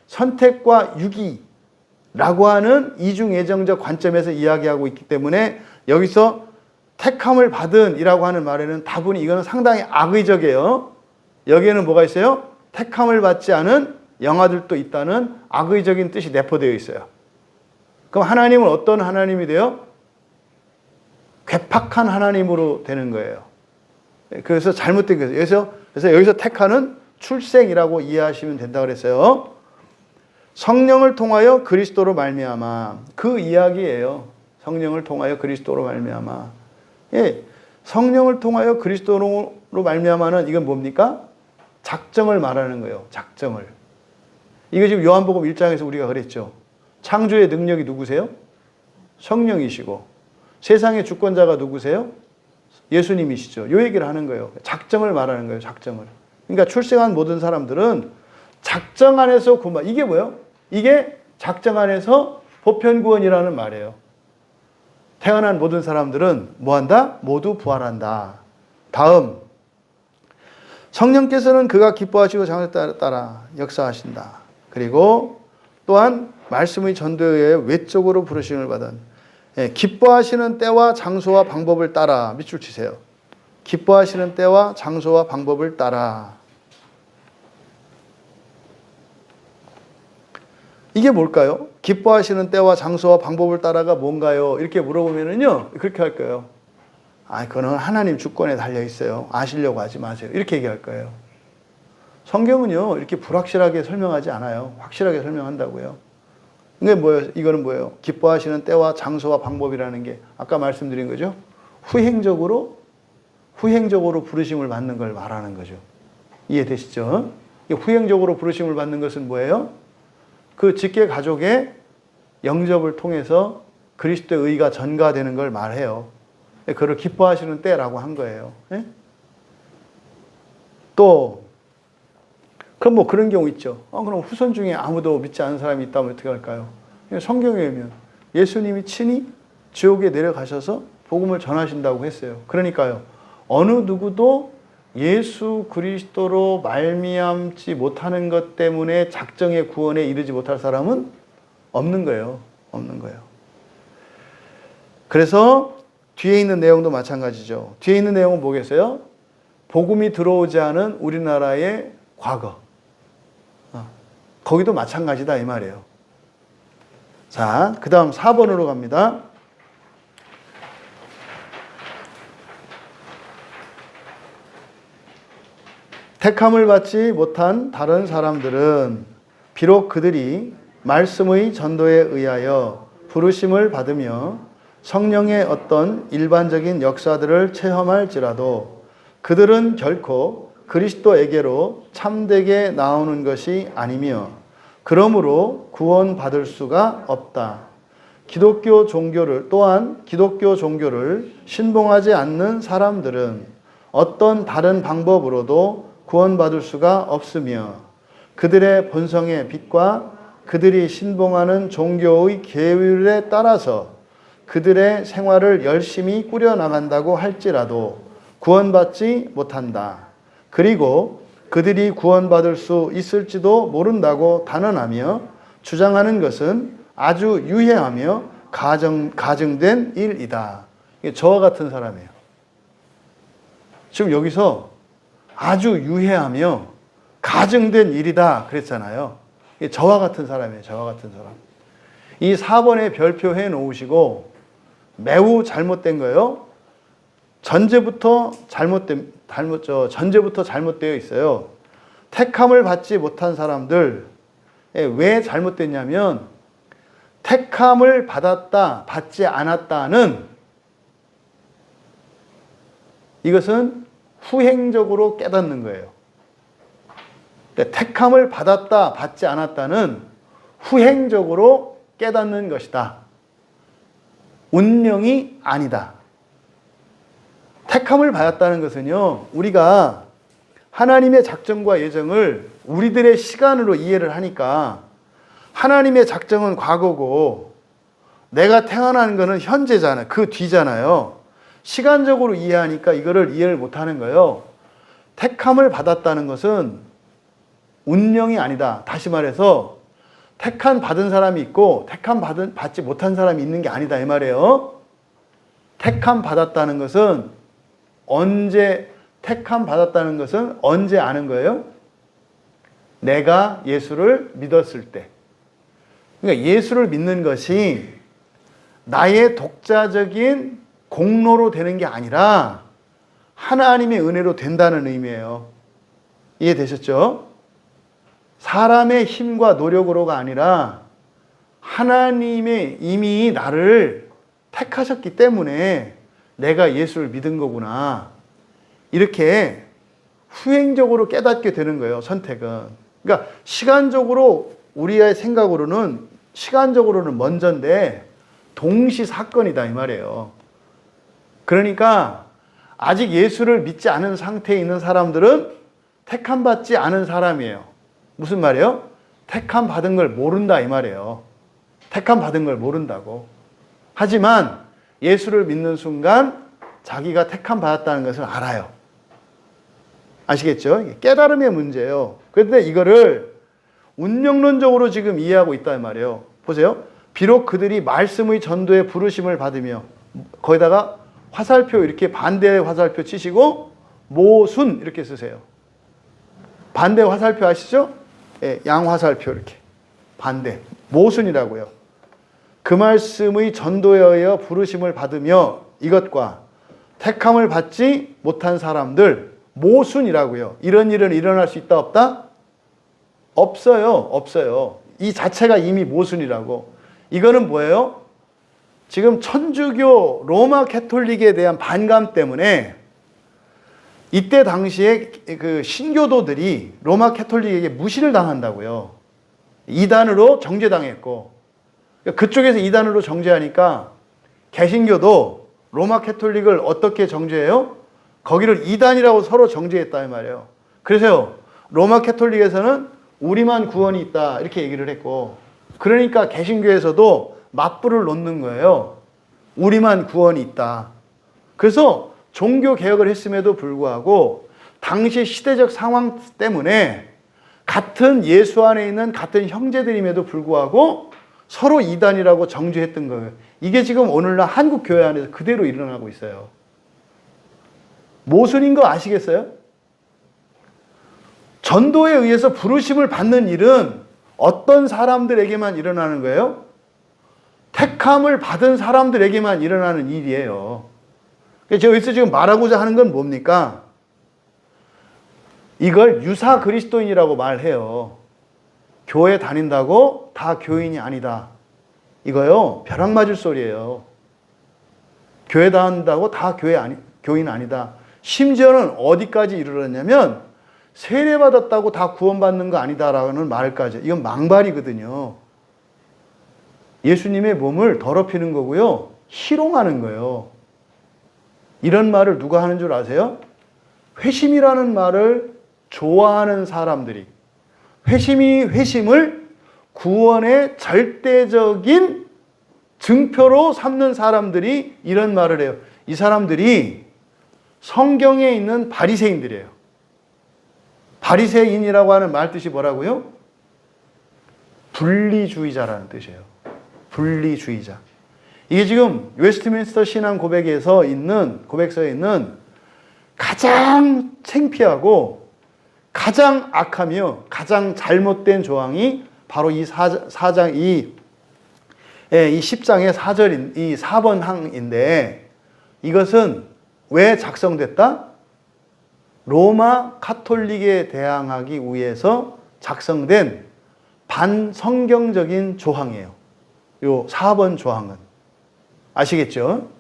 선택과 유기라고 하는 이중예정적 관점에서 이야기하고 있기 때문에 여기서 택함을 받은이라고 하는 말에는 다분히 이거는 상당히 악의적이에요. 여기에는 뭐가 있어요? 택함을 받지 않은 영아들도 있다는 악의적인 뜻이 내포되어 있어요. 그럼 하나님은 어떤 하나님이 돼요? 괴팍한 하나님으로 되는 거예요. 그래서 잘못된 거예요. 그래서 여기서 택하는 출생이라고 이해하시면 된다고 그랬어요. 성령을 통하여 그리스도로 말미암아, 그 이야기예요. 성령을 통하여 그리스도로 말미암아. 예, 성령을 통하여 그리스도로 말미암아는 이건 뭡니까? 작정을 말하는 거예요. 작정을. 이거 지금 요한복음 1장에서 우리가 그랬죠. 창조의 능력이 누구세요? 성령이시고 세상의 주권자가 누구세요? 예수님이시죠. 요 얘기를 하는 거예요. 작정을 말하는 거예요. 작정을. 그러니까 출생한 모든 사람들은 작정 안에서 구원. 이게 뭐예요? 이게 작정 안에서 보편구원이라는 말이에요. 태어난 모든 사람들은 뭐한다? 모두 부활한다. 다음, 성령께서는 그가 기뻐하시고 장을 따라 역사하신다. 그리고 또한 말씀의 전도에 외적으로 부르심을 받은, 기뻐하시는 때와 장소와 방법을 따라, 밑줄 치세요. 기뻐하시는 때와 장소와 방법을 따라. 이게 뭘까요? 기뻐하시는 때와 장소와 방법을 따라가 뭔가요? 이렇게 물어보면은요, 그렇게 할 거예요. 그거는 하나님 주권에 달려 있어요. 아시려고 하지 마세요. 이렇게 얘기할 거예요. 성경은요, 이렇게 불확실하게 설명하지 않아요. 확실하게 설명한다고요. 이게 뭐예요? 이거는 뭐예요? 기뻐하시는 때와 장소와 방법이라는 게 아까 말씀드린 거죠. 후행적으로 부르심을 받는 걸 말하는 거죠. 이해되시죠? 후행적으로 부르심을 받는 것은 뭐예요? 그 직계 가족의 영접을 통해서 그리스도의 의가 전가되는 걸 말해요. 그걸 기뻐하시는 때라고 한 거예요. 또 그럼 뭐 그런 경우 있죠. 그럼 후손 중에 아무도 믿지 않는 사람이 있다면 어떻게 할까요? 성경에 의하면 예수님이 친히 지옥에 내려가셔서 복음을 전하신다고 했어요. 그러니까요, 어느 누구도 예수 그리스도로 말미암지 못하는 것 때문에 작정의 구원에 이르지 못할 사람은 없는 거예요. 없는 거예요. 그래서 뒤에 있는 내용도 마찬가지죠. 뒤에 있는 내용은 뭐겠어요? 복음이 들어오지 않은 우리나라의 과거. 거기도 마찬가지다 이 말이에요. 자, 그 다음 4번으로 갑니다. 택함을 받지 못한 다른 사람들은 비록 그들이 말씀의 전도에 의하여 부르심을 받으며 성령의 어떤 일반적인 역사들을 체험할지라도 그들은 결코 그리스도에게로 참되게 나오는 것이 아니며 그러므로 구원받을 수가 없다. 기독교 종교를 신봉하지 않는 사람들은 어떤 다른 방법으로도 구원받을 수가 없으며 그들의 본성의 빛과 그들이 신봉하는 종교의 계율에 따라서 그들의 생활을 열심히 꾸려나간다고 할지라도 구원받지 못한다. 그리고 그들이 구원받을 수 있을지도 모른다고 단언하며 주장하는 것은 아주 유해하며 가증된 일이다. 이게 저와 같은 사람이에요. 지금 여기서 아주 유해하며 가증된 일이다 그랬잖아요. 이게 저와 같은 사람이에요. 저와 같은 사람. 이 4번에 별표 해 놓으시고 매우 잘못된 거예요. 전제부터 잘못되어 있어요. 택함을 받지 못한 사람들, 왜 잘못됐냐면 택함을 받았다, 받지 않았다는 이것은 후행적으로 깨닫는 거예요. 택함을 받았다, 받지 않았다는 후행적으로 깨닫는 것이다. 운명이 아니다. 택함을 받았다는 것은요, 우리가 하나님의 작정과 예정을 우리들의 시간으로 이해를 하니까 하나님의 작정은 과거고 내가 태어난 거는 현재잖아요. 그 뒤잖아요. 시간적으로 이해하니까 이거를 이해를 못하는 거예요. 택함을 받았다는 것은 운명이 아니다. 다시 말해서 택함 받은 사람이 있고 택함 받지 못한 사람이 있는 게 아니다 이 말이에요. 택함 받았다는 것은 택함 받았다는 것은 언제 아는 거예요? 내가 예수를 믿었을 때. 그러니까 예수를 믿는 것이 나의 독자적인 공로로 되는 게 아니라 하나님의 은혜로 된다는 의미예요. 이해되셨죠? 사람의 힘과 노력으로가 아니라 하나님의 이미 나를 택하셨기 때문에 내가 예수를 믿은 거구나. 이렇게 후행적으로 깨닫게 되는 거예요, 선택은. 그러니까 시간적으로 우리의 생각으로는 시간적으로는 먼저인데 동시 사건이다 이 말이에요. 그러니까 아직 예수를 믿지 않은 상태에 있는 사람들은 택함 받지 않은 사람이에요. 무슨 말이에요? 택함 받은 걸 모른다 이 말이에요. 택함 받은 걸 모른다고. 하지만 예수를 믿는 순간 자기가 택함 받았다는 것을 알아요. 아시겠죠? 깨달음의 문제예요. 그런데 이거를 운명론적으로 지금 이해하고 있단 말이에요. 보세요. 비록 그들이 말씀의 전도에 부르심을 받으며, 거기다가 화살표 이렇게 반대 화살표 치시고 모순 이렇게 쓰세요. 반대 화살표 아시죠? 예, 양화살표 이렇게 반대 모순이라고요. 그 말씀의 전도에 의하여 부르심을 받으며 이것과 택함을 받지 못한 사람들 모순이라고요. 이런 일은 일어날 수 있다 없다? 없어요. 없어요. 이 자체가 이미 모순이라고. 이거는 뭐예요? 지금 천주교 로마 캐톨릭에 대한 반감 때문에 이때 당시에 그 신교도들이 로마 캐톨릭에게 무시를 당한다고요. 이단으로 정죄당했고, 그쪽에서 이단으로 정죄하니까 개신교도 로마 캐톨릭을 어떻게 정죄해요? 거기를 이단이라고 서로 정죄했다 이 말이에요. 그래서 로마 캐톨릭에서는 우리만 구원이 있다 이렇게 얘기를 했고, 그러니까 개신교에서도 맞불을 놓는 거예요. 우리만 구원이 있다. 그래서 종교 개혁을 했음에도 불구하고 당시 시대적 상황 때문에 같은 예수 안에 있는 같은 형제들임에도 불구하고 서로 이단이라고 정죄했던 거예요. 이게 지금 오늘날 한국 교회 안에서 그대로 일어나고 있어요. 모순인 거 아시겠어요? 전도에 의해서 부르심을 받는 일은 어떤 사람들에게만 일어나는 거예요? 택함을 받은 사람들에게만 일어나는 일이에요. 제가 여기서 지금 말하고자 하는 건 뭡니까? 이걸 유사 그리스도인이라고 말해요. 교회 다닌다고 다 교인이 아니다. 이거요, 벼락 맞을 소리예요. 교회 다닌다고 다 교인 아니다. 심지어는 어디까지 이르렀냐면 세례받았다고 다 구원받는 거 아니다라는 말까지. 이건 망발이거든요. 예수님의 몸을 더럽히는 거고요. 희롱하는 거예요. 이런 말을 누가 하는 줄 아세요? 회심이라는 말을 좋아하는 사람들이, 회심을 구원의 절대적인 증표로 삼는 사람들이 이런 말을 해요. 이 사람들이 성경에 있는 바리새인들이에요. 바리새인이라고 하는 말 뜻이 뭐라고요? 분리주의자라는 뜻이에요. 분리주의자. 이게 지금 웨스트민스터 신앙 고백서에 있는 가장 창피하고 가장 악하며 가장 잘못된 조항이 바로 이 10장의 4절인 이 4번 항인데, 이것은 왜 작성됐다? 로마 카톨릭에 대항하기 위해서 작성된 반성경적인 조항이에요. 요 4번 조항은. 아시겠죠?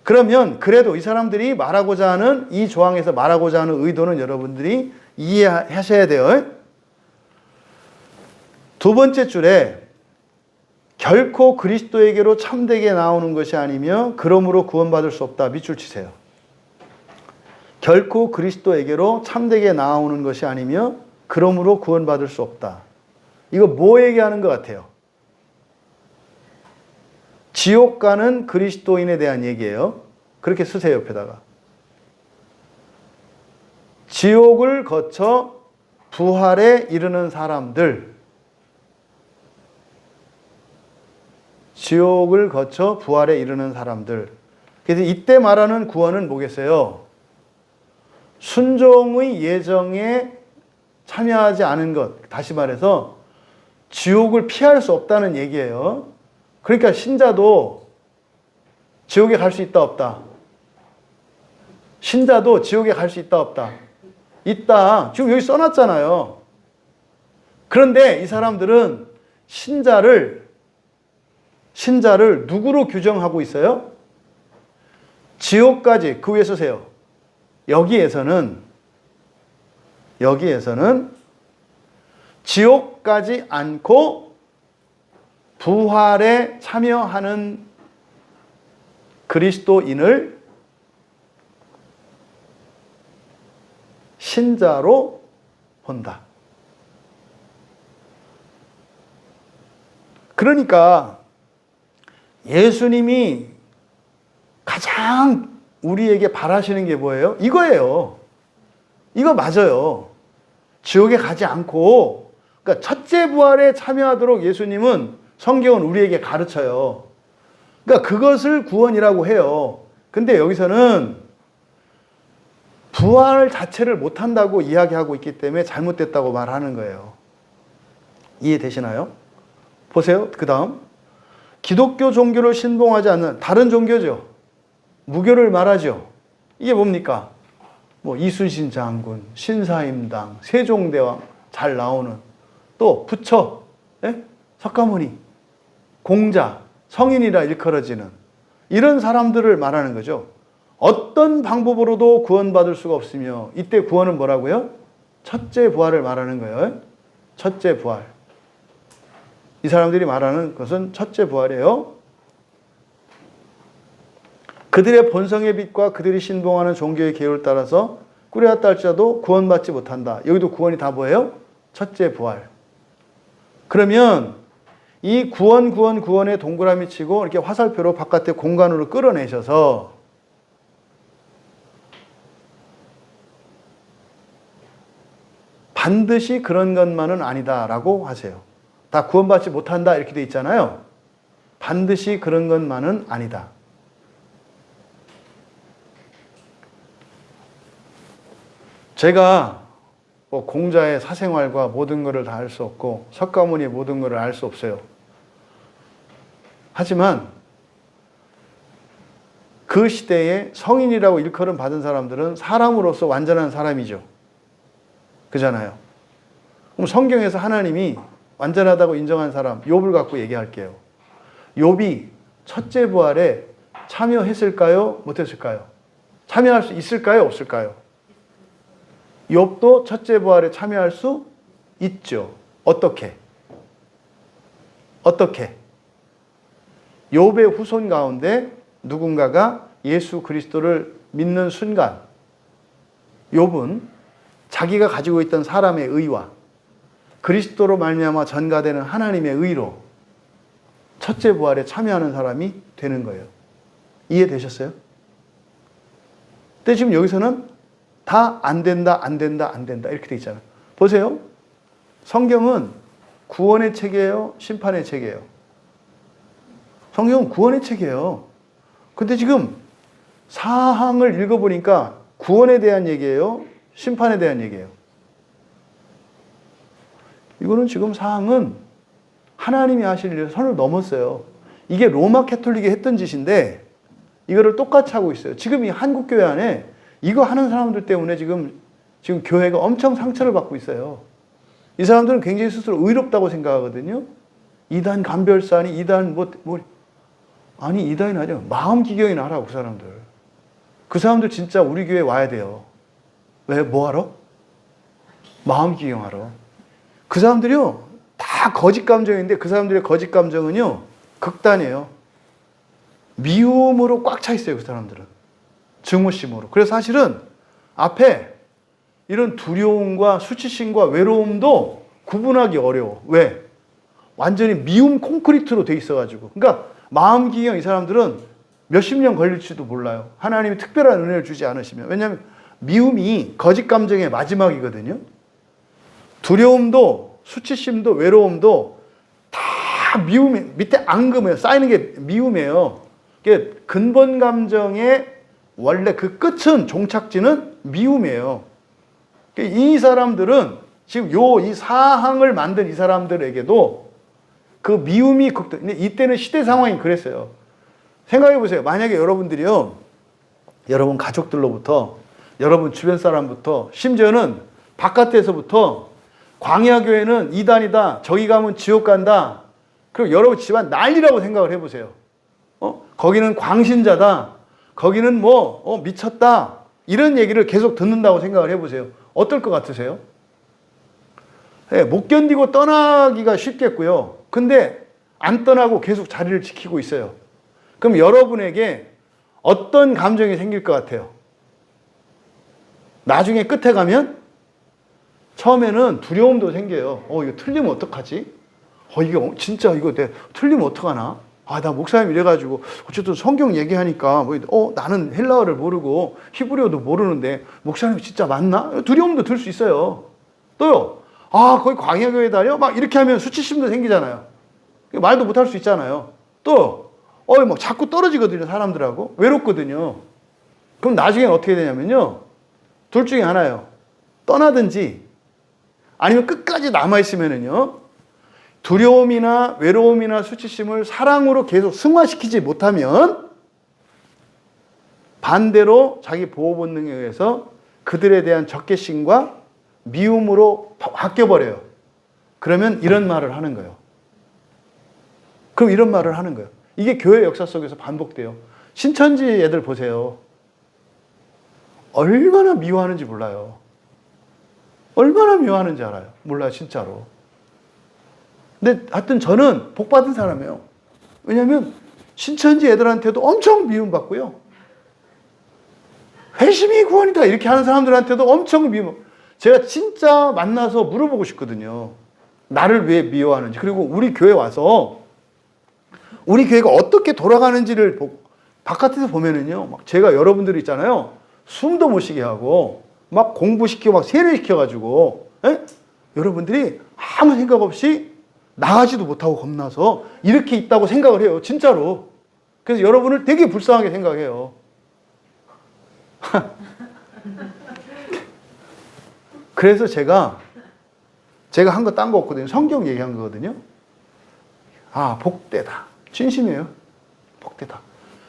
그러면 그래도 이 사람들이 말하고자 하는, 이 조항에서 말하고자 하는 의도는 여러분들이 이해하셔야 돼요. 두 번째 줄에 결코 그리스도에게로 참되게 나오는 것이 아니며 그러므로 구원받을 수 없다. 밑줄 치세요. 결코 그리스도에게로 참되게 나오는 것이 아니며 그러므로 구원받을 수 없다. 이거 뭐 얘기하는 것 같아요? 지옥 가는 그리스도인에 대한 얘기예요. 그렇게 쓰세요, 옆에다가. 지옥을 거쳐 부활에 이르는 사람들. 지옥을 거쳐 부활에 이르는 사람들. 그래서 이때 말하는 구원은 뭐겠어요? 순종의 예정에 참여하지 않은 것. 다시 말해서 지옥을 피할 수 없다는 얘기예요. 그러니까 신자도 지옥에 갈 수 있다 없다? 신자도 지옥에 갈 수 있다 없다? 있다. 지금 여기 써놨잖아요. 그런데 이 사람들은 신자를 누구로 규정하고 있어요? 지옥까지, 그 위에 쓰세요. 여기에서는 지옥 가지 않고 부활에 참여하는 그리스도인을 신자로 본다. 그러니까 예수님이 가장 우리에게 바라시는 게 뭐예요? 이거예요. 이거 맞아요. 지옥에 가지 않고, 그러니까 첫째 부활에 참여하도록 예수님은 성경은 우리에게 가르쳐요. 그러니까 그것을 구원이라고 해요. 근데 여기서는 부활 자체를 못한다고 이야기하고 있기 때문에 잘못됐다고 말하는 거예요. 이해되시나요? 보세요. 그 다음. 기독교 종교를 신봉하지 않는 다른 종교죠. 무교를 말하죠. 이게 뭡니까? 뭐 이순신 장군, 신사임당, 세종대왕 잘 나오는, 또 부처, 예? 석가모니, 공자, 성인이라 일컬어지는 이런 사람들을 말하는 거죠. 어떤 방법으로도 구원받을 수가 없으며, 이때 구원은 뭐라고요? 첫째 부활을 말하는 거예요. 첫째 부활. 이 사람들이 말하는 것은 첫째 부활이에요. 그들의 본성의 빛과 그들이 신봉하는 종교의 계율을 따라서 꾸려왔다 할지라도 구원받지 못한다. 여기도 구원이 다 뭐예요? 첫째 부활. 그러면 이 구원에 동그라미 치고 이렇게 화살표로 바깥에 공간으로 끌어내셔서 반드시 그런 것만은 아니다라고 하세요. 다 구원받지 못한다 이렇게 돼 있잖아요. 반드시 그런 것만은 아니다. 제가 뭐 공자의 사생활과 모든 것을 다 알 수 없고 석가모니의 모든 것을 알 수 없어요. 하지만 그 시대에 성인이라고 일컬음 받은 사람들은 사람으로서 완전한 사람이죠. 그잖아요. 그럼 성경에서 하나님이 완전하다고 인정한 사람, 욥을 갖고 얘기할게요. 욥이 첫째 부활에 참여했을까요? 못했을까요? 참여할 수 있을까요? 없을까요? 욥도 첫째 부활에 참여할 수 있죠. 어떻게? 욥의 후손 가운데 누군가가 예수 그리스도를 믿는 순간 욥은 자기가 가지고 있던 사람의 의와 그리스도로 말미암아 전가되는 하나님의 의로 첫째 부활에 참여하는 사람이 되는 거예요. 이해되셨어요? 근데 지금 여기서는 다 안 된다 이렇게 돼 있잖아요. 보세요. 성경은 구원의 책이에요? 심판의 책이에요? 성경은 구원의 책이에요. 근데 지금 사항을 읽어보니까 구원에 대한 얘기예요? 심판에 대한 얘기예요? 이거는 지금 사항은 하나님이 하실 일을 선을 넘었어요. 이게 로마 캐톨릭이 했던 짓인데 이거를 똑같이 하고 있어요. 지금 이 한국교회 안에 이거 하는 사람들 때문에 지금 교회가 엄청 상처를 받고 있어요. 이 사람들은 굉장히 스스로 의롭다고 생각하거든요. 이단 감별사니 이단 아니 이단이 아니라 마음 기경이나 하라고 그 사람들. 그 사람들 진짜 우리 교회에 와야 돼요. 왜? 뭐하러? 마음 기경하러. 그 사람들이요 다 거짓 감정인데 그 사람들의 거짓 감정은요 극단이에요. 미움으로 꽉 차 있어요. 그 사람들은. 증오심으로. 그래서 사실은 앞에 이런 두려움과 수치심과 외로움도 구분하기 어려워. 왜? 완전히 미움 콘크리트로 돼 있어가지고. 그러니까 마음 기경 이 사람들은 몇십 년 걸릴지도 몰라요. 하나님이 특별한 은혜를 주지 않으시면. 왜냐하면 미움이 거짓 감정의 마지막이거든요. 두려움도 수치심도 외로움도 다 미움이 밑에 앙금이에요. 쌓이는 게 미움이에요. 이게 근본 감정의 원래 그 끝은 종착지는 미움이에요. 이 사람들은 지금 이 사항을 만든 이 사람들에게도 그 미움이 극도. 근데 이때는 시대 상황이 그랬어요. 생각해 보세요. 만약에 여러분들이요, 여러분 가족들로부터, 여러분 주변 사람부터, 심지어는 바깥에서부터 광야교회는 이단이다, 저기 가면 지옥 간다, 그리고 여러분 집안 난리라고 생각을 해보세요. 거기는 광신자다, 거기는 미쳤다, 이런 얘기를 계속 듣는다고 생각을 해보세요. 어떨 것 같으세요? 네, 못 견디고 떠나기가 쉽겠고요. 근데 안 떠나고 계속 자리를 지키고 있어요. 그럼 여러분에게 어떤 감정이 생길 것 같아요? 나중에 끝에 가면 처음에는 두려움도 생겨요. 이거 틀리면 어떡하지? 이게 진짜 이거 틀리면 어떡하나? 나 목사님 이래가지고 어쨌든 성경 얘기하니까 나는 헬라어를 모르고 히브리어도 모르는데 목사님 진짜 맞나? 두려움도 들 수 있어요. 또요. 거기 광야교회 다녀? 막 이렇게 하면 수치심도 생기잖아요. 말도 못할 수 있잖아요. 또 막 자꾸 떨어지거든요. 사람들하고 외롭거든요. 그럼 나중에 어떻게 되냐면요, 둘 중에 하나예요. 떠나든지 아니면 끝까지 남아있으면은요, 두려움이나 외로움이나 수치심을 사랑으로 계속 승화시키지 못하면 반대로 자기 보호 본능에 의해서 그들에 대한 적개심과 미움으로 바뀌어버려요. 그러면 이런 말을 하는 거예요. 그럼 이런 말을 하는 거예요. 이게 교회 역사 속에서 반복돼요. 신천지 애들 보세요. 얼마나 미워하는지 몰라요. 얼마나 미워하는지 알아요. 몰라요, 진짜로. 근데 하여튼 저는 복 받은 사람이에요. 왜냐하면 신천지 애들한테도 엄청 미움받고요. 회심이 구원이다 이렇게 하는 사람들한테도 엄청 미움. 제가 진짜 만나서 물어보고 싶거든요. 나를 왜 미워하는지. 그리고 우리 교회 와서 우리 교회가 어떻게 돌아가는지를 바깥에서 보면은요, 막 제가 여러분들 있잖아요, 숨도 못 쉬게 하고 막 공부시키고 막 세뇌시켜가지고, 여러분들이 아무 생각 없이 나가지도 못하고 겁나서 이렇게 있다고 생각을 해요. 진짜로. 그래서 여러분을 되게 불쌍하게 생각해요. 그래서 제가 한 거 딴 거 없거든요. 성경 얘기한 거거든요. 복되다. 진심이에요. 복되다.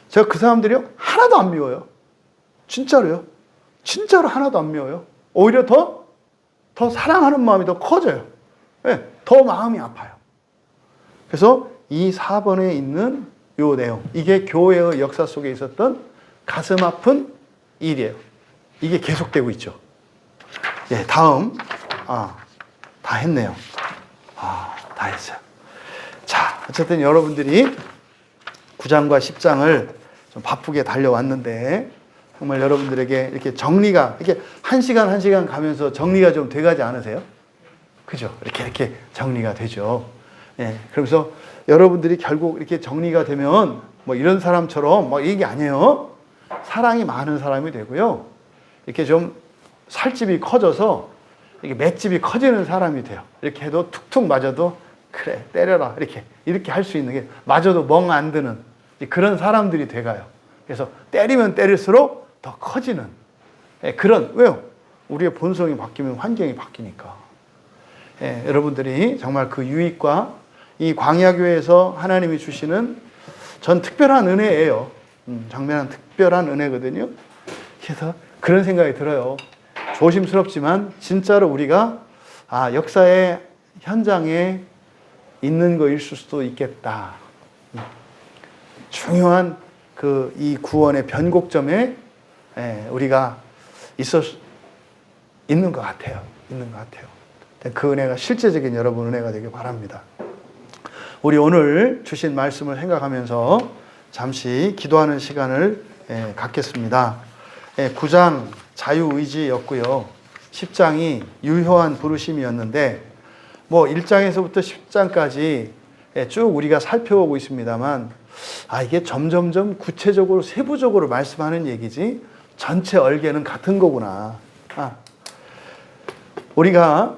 제가 그 사람들이요, 하나도 안 미워요. 진짜로요. 진짜로 하나도 안 미워요. 오히려 더 사랑하는 마음이 더 커져요. 더 마음이 아파요. 그래서 이 4번에 있는 요 내용, 이게 교회의 역사 속에 있었던 가슴 아픈 일이에요. 이게 계속되고 있죠. 다음. 다 했네요. 다 했어요. 자, 어쨌든 여러분들이 9장과 10장을 좀 바쁘게 달려왔는데, 정말 여러분들에게 이렇게 정리가, 이렇게 한 시간 가면서 정리가 좀 돼가지 않으세요? 그죠? 이렇게 정리가 되죠. 그러면서 여러분들이 결국 이렇게 정리가 되면 이런 사람처럼 얘기 아니에요. 사랑이 많은 사람이 되고요. 이렇게 좀 살집이 커져서 이렇게 맷집이 커지는 사람이 돼요. 이렇게 해도 툭툭 맞아도 그래 때려라 이렇게 할 수 있는 게, 맞아도 멍 안 드는 그런 사람들이 돼가요. 그래서 때리면 때릴수록 더 커지는 그런, 왜요? 우리의 본성이 바뀌면 환경이 바뀌니까. 여러분들이 정말 그 유익과 이 광야교회에서 하나님이 주시는 전 특별한 은혜예요. 정말 특별한 은혜거든요. 그래서 그런 생각이 들어요. 조심스럽지만 진짜로 우리가 역사의 현장에 있는 거일 수도 있겠다. 중요한 이 구원의 변곡점에 우리가 있는 것 같아요. 그 은혜가 실제적인 여러분 은혜가 되길 바랍니다. 우리 오늘 주신 말씀을 생각하면서 잠시 기도하는 시간을 갖겠습니다. 9장 자유의지였고요. 10장이 유효한 부르심이었는데 1장에서부터 10장까지 쭉 우리가 살펴보고 있습니다만, 이게 점점점 구체적으로 세부적으로 말씀하는 얘기지 전체 얼개는 같은 거구나. 우리가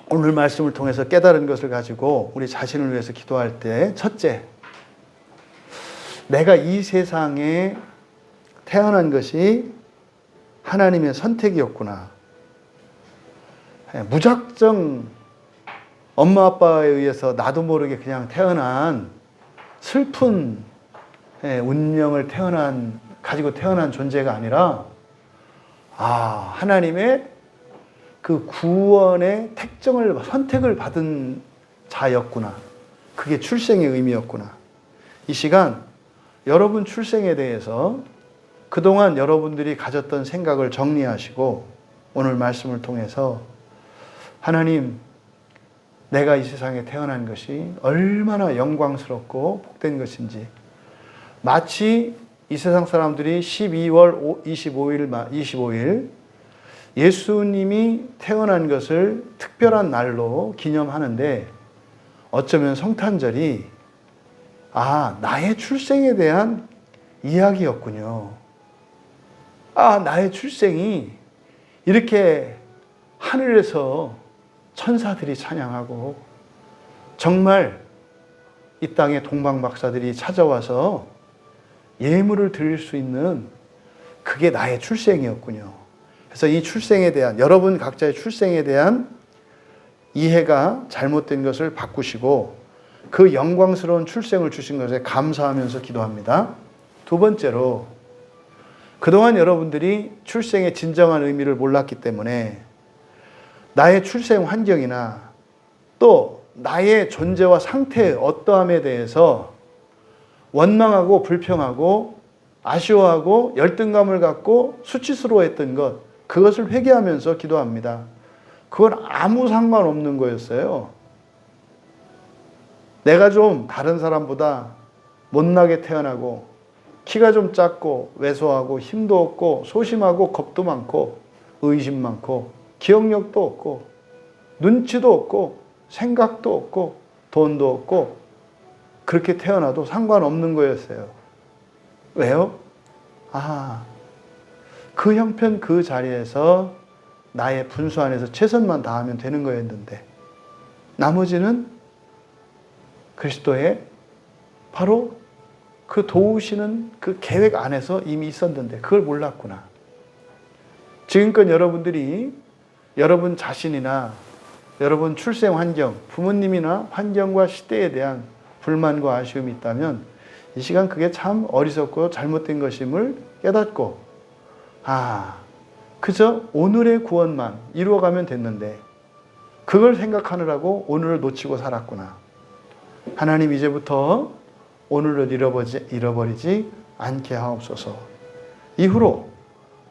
오늘 말씀을 통해서 깨달은 것을 가지고 우리 자신을 위해서 기도할 때, 첫째, 내가 이 세상에 태어난 것이 하나님의 선택이었구나. 무작정 엄마 아빠에 의해서 나도 모르게 그냥 태어난 슬픈 운명을 가지고 태어난 존재가 아니라 하나님의 그 구원의 선택을 받은 자였구나. 그게 출생의 의미였구나. 이 시간 여러분 출생에 대해서 그동안 여러분들이 가졌던 생각을 정리하시고 오늘 말씀을 통해서 하나님, 내가 이 세상에 태어난 것이 얼마나 영광스럽고 복된 것인지, 마치 이 세상 사람들이 12월 25일 예수님이 태어난 것을 특별한 날로 기념하는데 어쩌면 성탄절이 나의 출생에 대한 이야기였군요. 나의 출생이 이렇게 하늘에서 천사들이 찬양하고 정말 이 땅의 동방박사들이 찾아와서 예물을 드릴 수 있는 그게 나의 출생이었군요. 그래서 이 출생에 대한, 여러분 각자의 출생에 대한 이해가 잘못된 것을 바꾸시고 그 영광스러운 출생을 주신 것에 감사하면서 기도합니다. 두 번째로, 그동안 여러분들이 출생의 진정한 의미를 몰랐기 때문에 나의 출생 환경이나 또 나의 존재와 상태의 어떠함에 대해서 원망하고 불평하고 아쉬워하고 열등감을 갖고 수치스러워했던 것, 그것을 회개하면서 기도합니다. 그건 아무 상관없는 거였어요. 내가 좀 다른 사람보다 못나게 태어나고 키가 좀 작고 왜소하고 힘도 없고 소심하고 겁도 많고 의심 많고 기억력도 없고 눈치도 없고 생각도 없고 돈도 없고 그렇게 태어나도 상관없는 거였어요. 왜요? 그 형편 그 자리에서 나의 분수 안에서 최선만 다하면 되는 거였는데 나머지는 그리스도의 바로 그 도우시는 그 계획 안에서 이미 있었는데 그걸 몰랐구나. 지금껏 여러분들이 여러분 자신이나 여러분 출생 환경, 부모님이나 환경과 시대에 대한 불만과 아쉬움이 있다면 이 시간 그게 참 어리석고 잘못된 것임을 깨닫고 그저 오늘의 구원만 이루어가면 됐는데 그걸 생각하느라고 오늘을 놓치고 살았구나. 하나님, 이제부터 오늘을 잃어버리지 않게 하옵소서. 이후로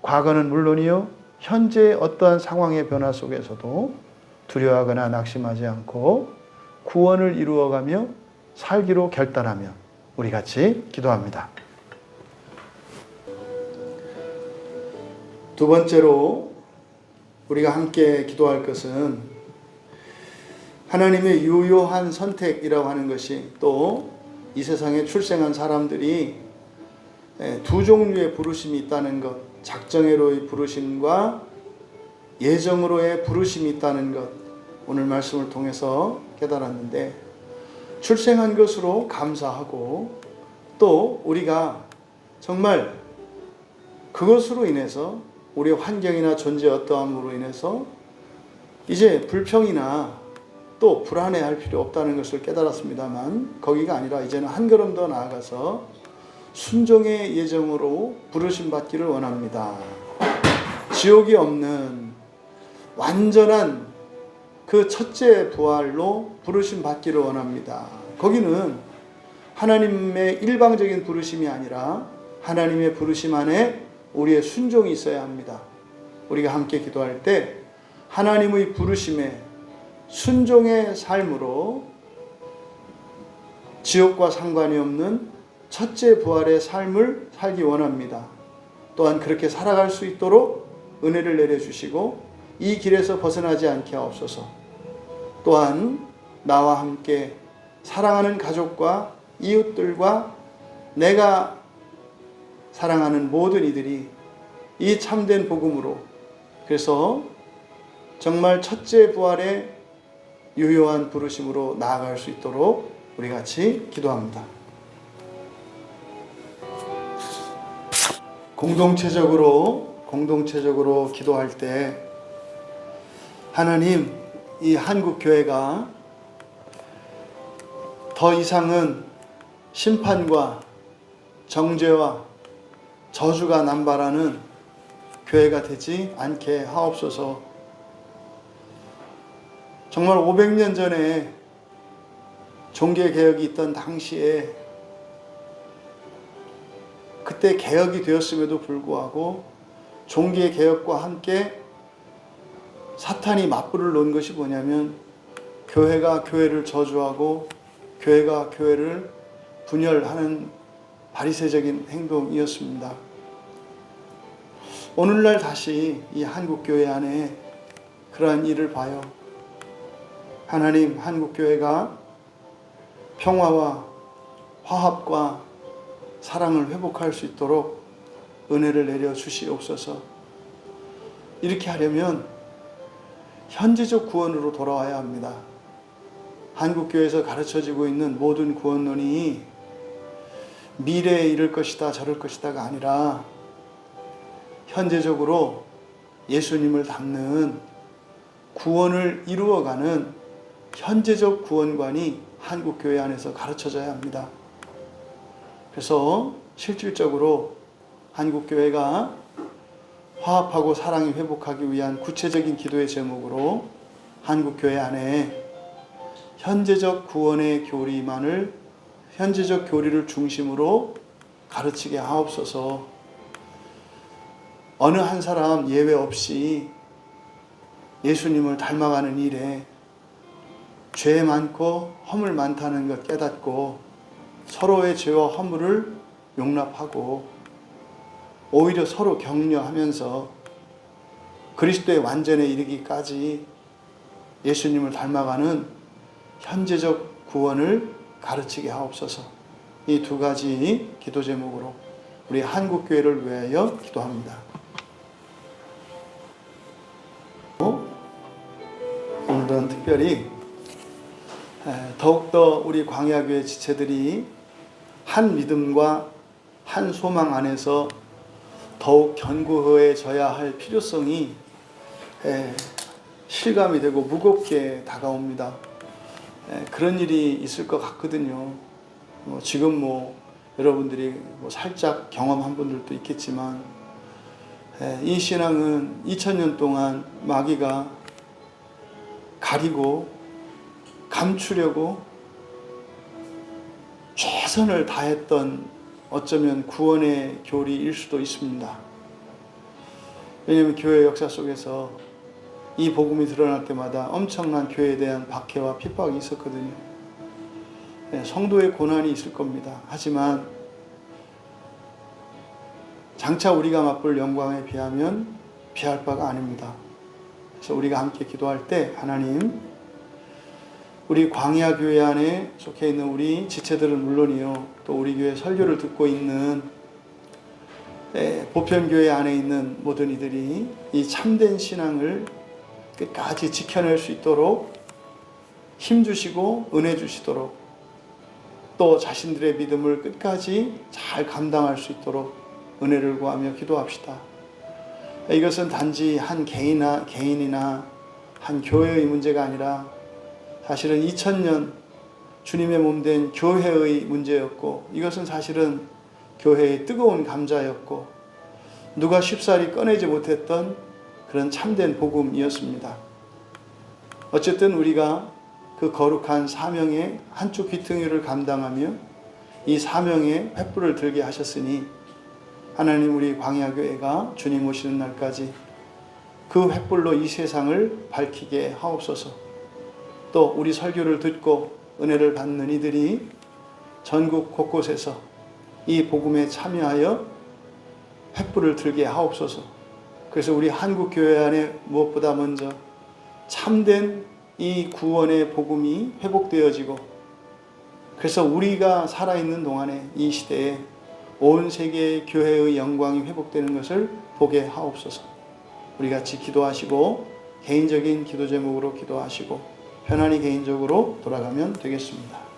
과거는 물론이요 현재의 어떠한 상황의 변화 속에서도 두려워하거나 낙심하지 않고 구원을 이루어가며 살기로 결단하며 우리 같이 기도합니다. 두 번째로 우리가 함께 기도할 것은 하나님의 유효한 선택이라고 하는 것이 또 이 세상에 출생한 사람들이 두 종류의 부르심이 있다는 것, 작정으로의 부르심과 예정으로의 부르심이 있다는 것, 오늘 말씀을 통해서 깨달았는데 출생한 것으로 감사하고 또 우리가 정말 그것으로 인해서 우리의 환경이나 존재 어떠함으로 인해서 이제 불평이나 또 불안해할 필요 없다는 것을 깨달았습니다만 거기가 아니라 이제는 한 걸음 더 나아가서 순종의 예정으로 부르심 받기를 원합니다. 지옥이 없는 완전한 그 첫째 부활로 부르심 받기를 원합니다. 거기는 하나님의 일방적인 부르심이 아니라 하나님의 부르심 안에 우리의 순종이 있어야 합니다. 우리가 함께 기도할 때 하나님의 부르심에 순종의 삶으로 지옥과 상관이 없는 첫째 부활의 삶을 살기 원합니다. 또한 그렇게 살아갈 수 있도록 은혜를 내려주시고 이 길에서 벗어나지 않게 하옵소서. 또한 나와 함께 사랑하는 가족과 이웃들과 내가 사랑하는 모든 이들이 이 참된 복음으로 그래서 정말 첫째 부활의 유효한 부르심으로 나아갈 수 있도록 우리 같이 기도합니다. 공동체적으로 기도할 때 하나님, 이 한국 교회가 더 이상은 심판과 정죄와 저주가 남발하는 교회가 되지 않게 하옵소서. 정말 500년 전에 종교개혁이 있던 당시에 그때 개혁이 되었음에도 불구하고 종교개혁과 함께 사탄이 맞불을 놓은 것이 뭐냐면 교회가 교회를 저주하고 교회가 교회를 분열하는 바리새적인 행동이었습니다. 오늘날 다시 이 한국교회 안에 그러한 일을 봐요. 하나님, 한국교회가 평화와 화합과 사랑을 회복할 수 있도록 은혜를 내려 주시옵소서. 이렇게 하려면 현재적 구원으로 돌아와야 합니다. 한국교회에서 가르쳐지고 있는 모든 구원론이 미래에 이럴 것이다 저럴 것이다가 아니라 현재적으로 예수님을 닮는 구원을 이루어가는 현재적 구원관이 한국교회 안에서 가르쳐져야 합니다. 그래서 실질적으로 한국교회가 화합하고 사랑이 회복하기 위한 구체적인 기도의 제목으로 한국교회 안에 현재적 구원의 교리만을 현재적 교리를 중심으로 가르치게 하옵소서. 어느 한 사람 예외 없이 예수님을 닮아가는 일에 죄 많고 허물 많다는 것 깨닫고 서로의 죄와 허물을 용납하고 오히려 서로 격려하면서 그리스도의 완전에 이르기까지 예수님을 닮아가는 현재적 구원을 가르치게 하옵소서. 이 두 가지 기도 제목으로 우리 한국교회를 위하여 기도합니다. 오늘은 특별히 더욱더 우리 광야교회 지체들이 한 믿음과 한 소망 안에서 더욱 견고해져야 할 필요성이 실감이 되고 무겁게 다가옵니다. 그런 일이 있을 것 같거든요. 지금 여러분들이 살짝 경험한 분들도 있겠지만 이 신앙은 2000년 동안 마귀가 가리고 감추려고 최선을 다했던 어쩌면 구원의 교리일 수도 있습니다. 왜냐하면 교회 역사 속에서 이 복음이 드러날 때마다 엄청난 교회에 대한 박해와 핍박이 있었거든요. 성도의 고난이 있을 겁니다. 하지만 장차 우리가 맛볼 영광에 비하면 비할 바가 아닙니다. 그래서 우리가 함께 기도할 때 하나님, 우리 광야교회 안에 속해 있는 우리 지체들은 물론이요, 또 우리 교회 설교를 듣고 있는 보편교회 안에 있는 모든 이들이 이 참된 신앙을 끝까지 지켜낼 수 있도록 힘주시고 은혜 주시도록, 또 자신들의 믿음을 끝까지 잘 감당할 수 있도록 은혜를 구하며 기도합시다. 이것은 단지 한 개인이나 한 교회의 문제가 아니라 사실은 2000년 주님의 몸된 교회의 문제였고, 이것은 사실은 교회의 뜨거운 감자였고 누가 쉽사리 꺼내지 못했던 그런 참된 복음이었습니다. 어쨌든 우리가 그 거룩한 사명의 한쪽 귀퉁이를 감당하며 이 사명의 횃불을 들게 하셨으니 하나님, 우리 광야교회가 주님 오시는 날까지 그 횃불로 이 세상을 밝히게 하옵소서. 또 우리 설교를 듣고 은혜를 받는 이들이 전국 곳곳에서 이 복음에 참여하여 횃불을 들게 하옵소서. 그래서 우리 한국교회 안에 무엇보다 먼저 참된 이 구원의 복음이 회복되어지고, 그래서 우리가 살아있는 동안에 이 시대에 온 세계의 교회의 영광이 회복되는 것을 보게 하옵소서. 우리 같이 기도하시고 개인적인 기도 제목으로 기도하시고 편안히 개인적으로 돌아가면 되겠습니다.